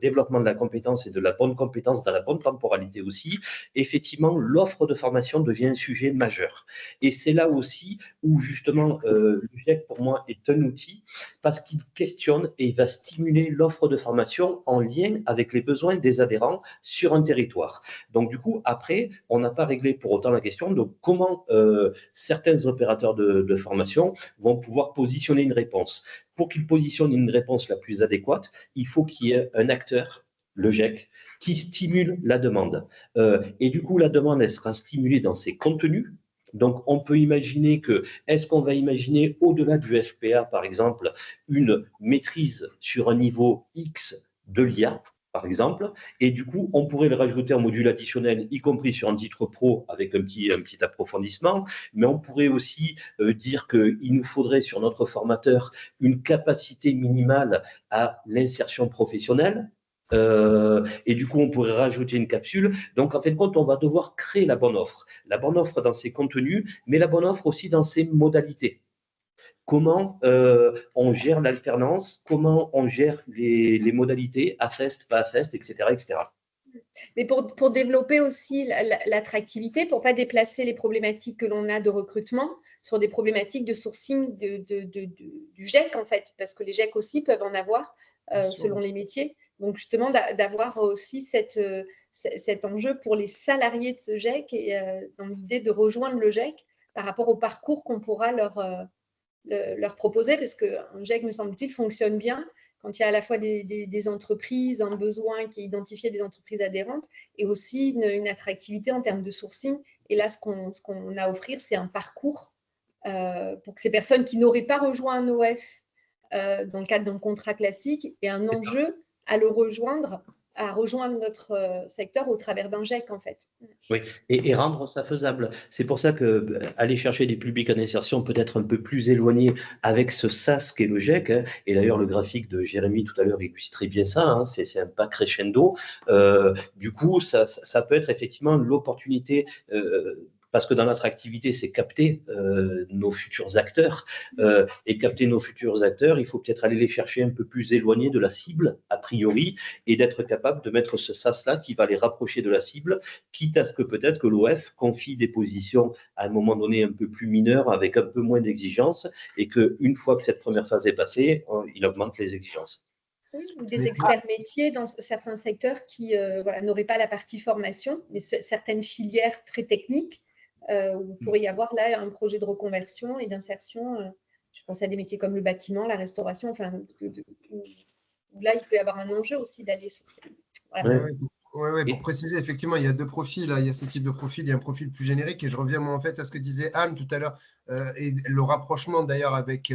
développement de la compétence et de la bonne compétence dans la bonne temporalité aussi, effectivement, l'offre de formation devient un sujet majeur. Et c'est là aussi où, justement, le GEC, pour moi, est un outil parce qu'il questionne et il va stimuler l'offre de formation en lien avec les besoins des adhérents sur un territoire. Donc, du coup, après, on n'a pas réglé pour autant la question de comment certains opérateurs de formation vont pouvoir positionner une réponse. Pour qu'il positionne une réponse la plus adéquate, il faut qu'il y ait un acteur, le GEC, qui stimule la demande. Et du coup, la demande, elle sera stimulée dans ses contenus. Donc, on peut imaginer que, est-ce qu'on va imaginer, au-delà du FPA, par exemple, une maîtrise sur un niveau X de l'IA, par exemple, et du coup, on pourrait le rajouter en module additionnel, y compris sur un titre pro avec un petit approfondissement, mais on pourrait aussi dire qu'il nous faudrait sur notre formateur une capacité minimale à l'insertion professionnelle, et du coup, on pourrait rajouter une capsule. Donc, en fin de compte, on va devoir créer la bonne offre dans ses contenus, mais la bonne offre aussi dans ses modalités. Comment on gère l'alternance, comment on gère les modalités, AFEST, pas AFEST, etc., etc. Mais pour développer aussi l'attractivité, pour ne pas déplacer les problématiques que l'on a de recrutement sur des problématiques de sourcing du GEC, en fait, parce que les GEC aussi peuvent en avoir selon les métiers. Donc, justement, d'avoir aussi cet enjeu pour les salariés de ce GEC et dans l'idée de rejoindre le GEC par rapport au parcours qu'on pourra leur proposer, parce qu'un GEC, me semble-t-il, fonctionne bien quand il y a à la fois des entreprises, un besoin qui est identifié des entreprises adhérentes, et aussi une attractivité en termes de sourcing. Et là, ce qu'on a à offrir, c'est un parcours pour que ces personnes qui n'auraient pas rejoint un OF dans le cadre d'un contrat classique aient un enjeu à rejoindre notre secteur au travers d'un GEC, en fait. Oui, et rendre ça faisable. C'est pour ça que aller chercher des publics en insertion peut être un peu plus éloigné avec ce SAS qu'est le GEC. Hein. Et d'ailleurs, le graphique de Jérémy tout à l'heure illustre très bien ça. Hein. C'est un pas crescendo. Du coup, ça peut être effectivement l'opportunité parce que dans notre activité, c'est capter nos futurs acteurs. Et capter nos futurs acteurs, il faut peut-être aller les chercher un peu plus éloignés de la cible, a priori, et d'être capable de mettre ce sas-là qui va les rapprocher de la cible, quitte à ce que peut-être que l'OF confie des positions à un moment donné un peu plus mineures, avec un peu moins d'exigences, et qu'une fois que cette première phase est passée, il augmente les exigences. Oui, ou des experts métiers dans certains secteurs qui voilà, n'auraient pas la partie formation, mais certaines filières très techniques, où il pourrait y avoir là un projet de reconversion et d'insertion. Je pense à des métiers comme le bâtiment, la restauration, enfin, où là, il peut y avoir un enjeu aussi d'aller sur ces... Voilà. Ouais, pour préciser, effectivement, il y a deux profils. Il y a ce type de profil, il y a un profil plus générique. Et je reviens moi, en fait, à ce que disait Anne tout à l'heure. Et le rapprochement d'ailleurs avec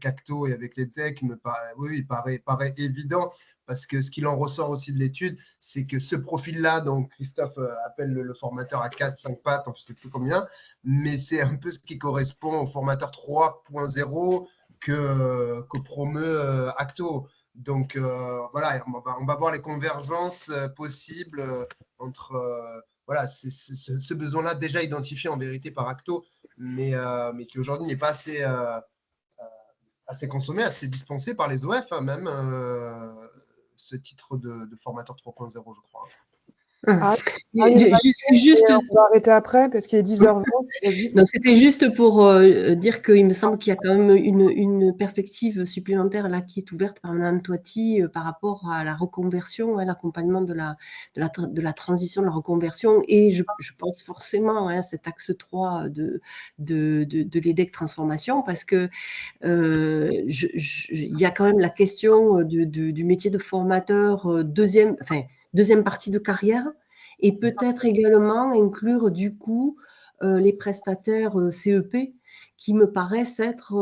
Acto et avec les techs paraît évident. Parce que ce qu'il en ressort aussi de l'étude, c'est que ce profil-là, donc Christophe appelle le formateur à 4-5 pattes, on ne sait plus combien, mais c'est un peu ce qui correspond au formateur 3.0 que promeut Acto. Donc voilà, on va voir les convergences possibles entre voilà, ce besoin-là déjà identifié en vérité par Acto, mais qui aujourd'hui n'est pas assez consommé, assez dispensé par les OF, hein, même ce titre de formateur 3.0, je crois. Juste... On va arrêter après parce qu'il est 10h20. Non, c'était juste pour dire qu'il me semble qu'il y a quand même une perspective supplémentaire là qui est ouverte par Mme Toiti par rapport à la reconversion, l'accompagnement de la transition, de la reconversion. Et je pense forcément à cet axe 3 de l'EDEC transformation parce que il y a quand même la question du métier de formateur deuxième partie de carrière. Et peut-être également inclure du coup les prestataires CEP qui me paraissent être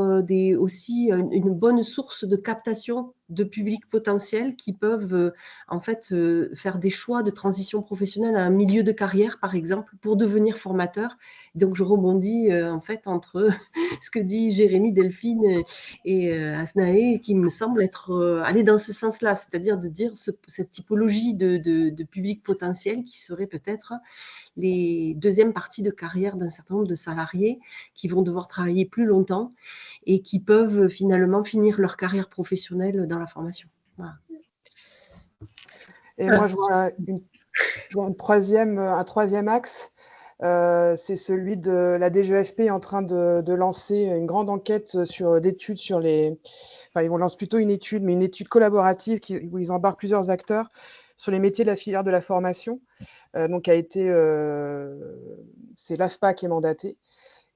aussi une bonne source de captation de publics potentiels qui peuvent en fait faire des choix de transition professionnelle à un milieu de carrière, par exemple, pour devenir formateur. Donc, je rebondis en fait entre ce que dit Jérémy, Delphine et Asnae, qui me semble être aller dans ce sens-là, c'est-à-dire de dire cette typologie de public potentiel qui serait peut-être les deuxièmes parties de carrière d'un certain nombre de salariés qui vont devoir travailler plus longtemps et qui peuvent finalement finir leur carrière professionnelle dans la formation. Voilà. Et moi, je vois un troisième axe, c'est celui de la DGEFP est en train de lancer une grande enquête d'études sur les... Enfin, ils lancent plutôt une étude, mais une étude collaborative où ils embarquent plusieurs acteurs sur les métiers de la filière de la formation. Donc, c'est l'AFPA qui est mandaté.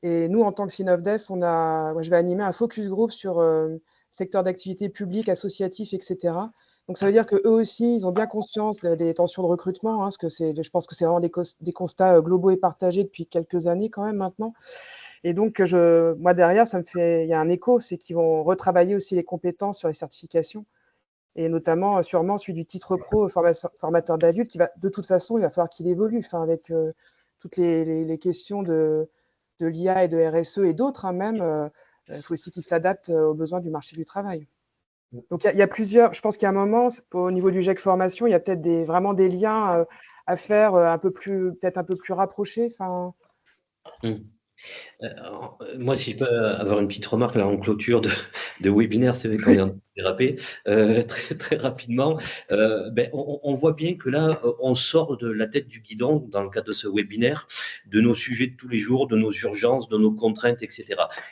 Et nous, en tant que Synovdes, je vais animer un focus group sur secteur d'activité publique, associatif, etc. Donc, ça veut dire qu'eux aussi, ils ont bien conscience des tensions de recrutement, parce que je pense que c'est vraiment des constats globaux et partagés depuis quelques années quand même maintenant. Et donc, moi, derrière, il y a un écho, c'est qu'ils vont retravailler aussi les compétences sur les certifications. Et notamment, sûrement, celui du titre pro formateur d'adultes, qui va, de toute façon, il va falloir qu'il évolue, avec toutes les questions de l'IA et de RSE et d'autres, même, il faut aussi qu'il s'adapte aux besoins du marché du travail. Donc, il y a plusieurs, je pense qu'il y a un moment, au niveau du GEC formation, il y a peut-être vraiment des liens à faire peut-être un peu plus rapprochés. Moi, si je peux avoir une petite remarque là en clôture de webinaire, c'est vrai qu'on est en train de déraper très, très rapidement. On voit bien que là, on sort de la tête du guidon dans le cadre de ce webinaire, de nos sujets de tous les jours, de nos urgences, de nos contraintes, etc.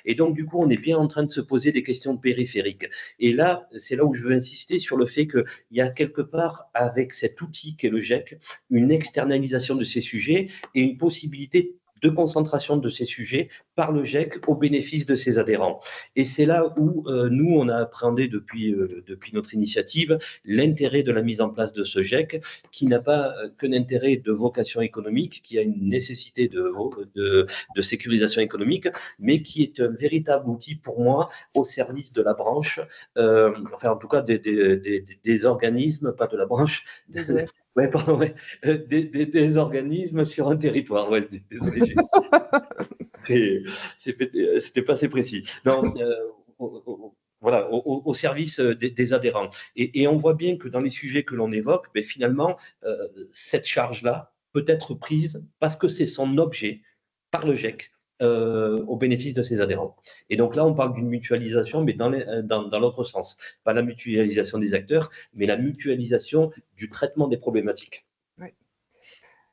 Et donc, du coup, on est bien en train de se poser des questions périphériques. Et là, c'est là où je veux insister sur le fait qu'il y a quelque part, avec cet outil qu'est le GEC, une externalisation de ces sujets et une possibilité de concentration de ces sujets par le GEC au bénéfice de ses adhérents. Et c'est là où nous, on a appréhendé depuis notre initiative l'intérêt de la mise en place de ce GEC, qui n'a pas qu'un intérêt de vocation économique, qui a une nécessité de sécurisation économique, mais qui est un véritable outil pour moi au service de la branche, en tout cas des organismes, pas de la branche, des organismes sur un territoire. Ouais, désolé, c'était pas assez précis. Non, voilà, au service des adhérents. Et on voit bien que dans les sujets que l'on évoque, finalement, cette charge-là peut être prise parce que c'est son objet par le GEC au bénéfice de ses adhérents. Et donc là, on parle d'une mutualisation, mais dans l'autre sens. Pas la mutualisation des acteurs, mais la mutualisation du traitement des problématiques. Oui.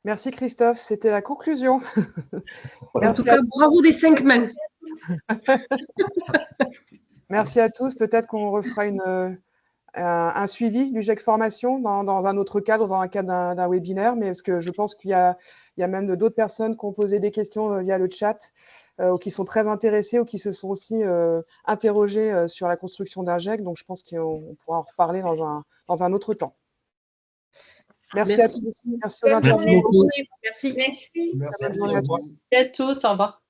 Merci Christophe, c'était la conclusion. En tout cas, bravo des 5 mains. Merci à tous. Peut-être qu'on refera un suivi du GEC Formation dans un autre cadre, dans un cadre d'un webinaire, mais parce que je pense qu'il y a même d'autres personnes qui ont posé des questions via le chat, ou qui sont très intéressées, ou qui se sont aussi interrogées sur la construction d'un GEC. Donc, je pense qu'on pourra en reparler dans un autre temps. Merci à tous. Merci aux intervenants. Merci. Merci. Merci. Bonne journée à tous. Merci à tous, au revoir.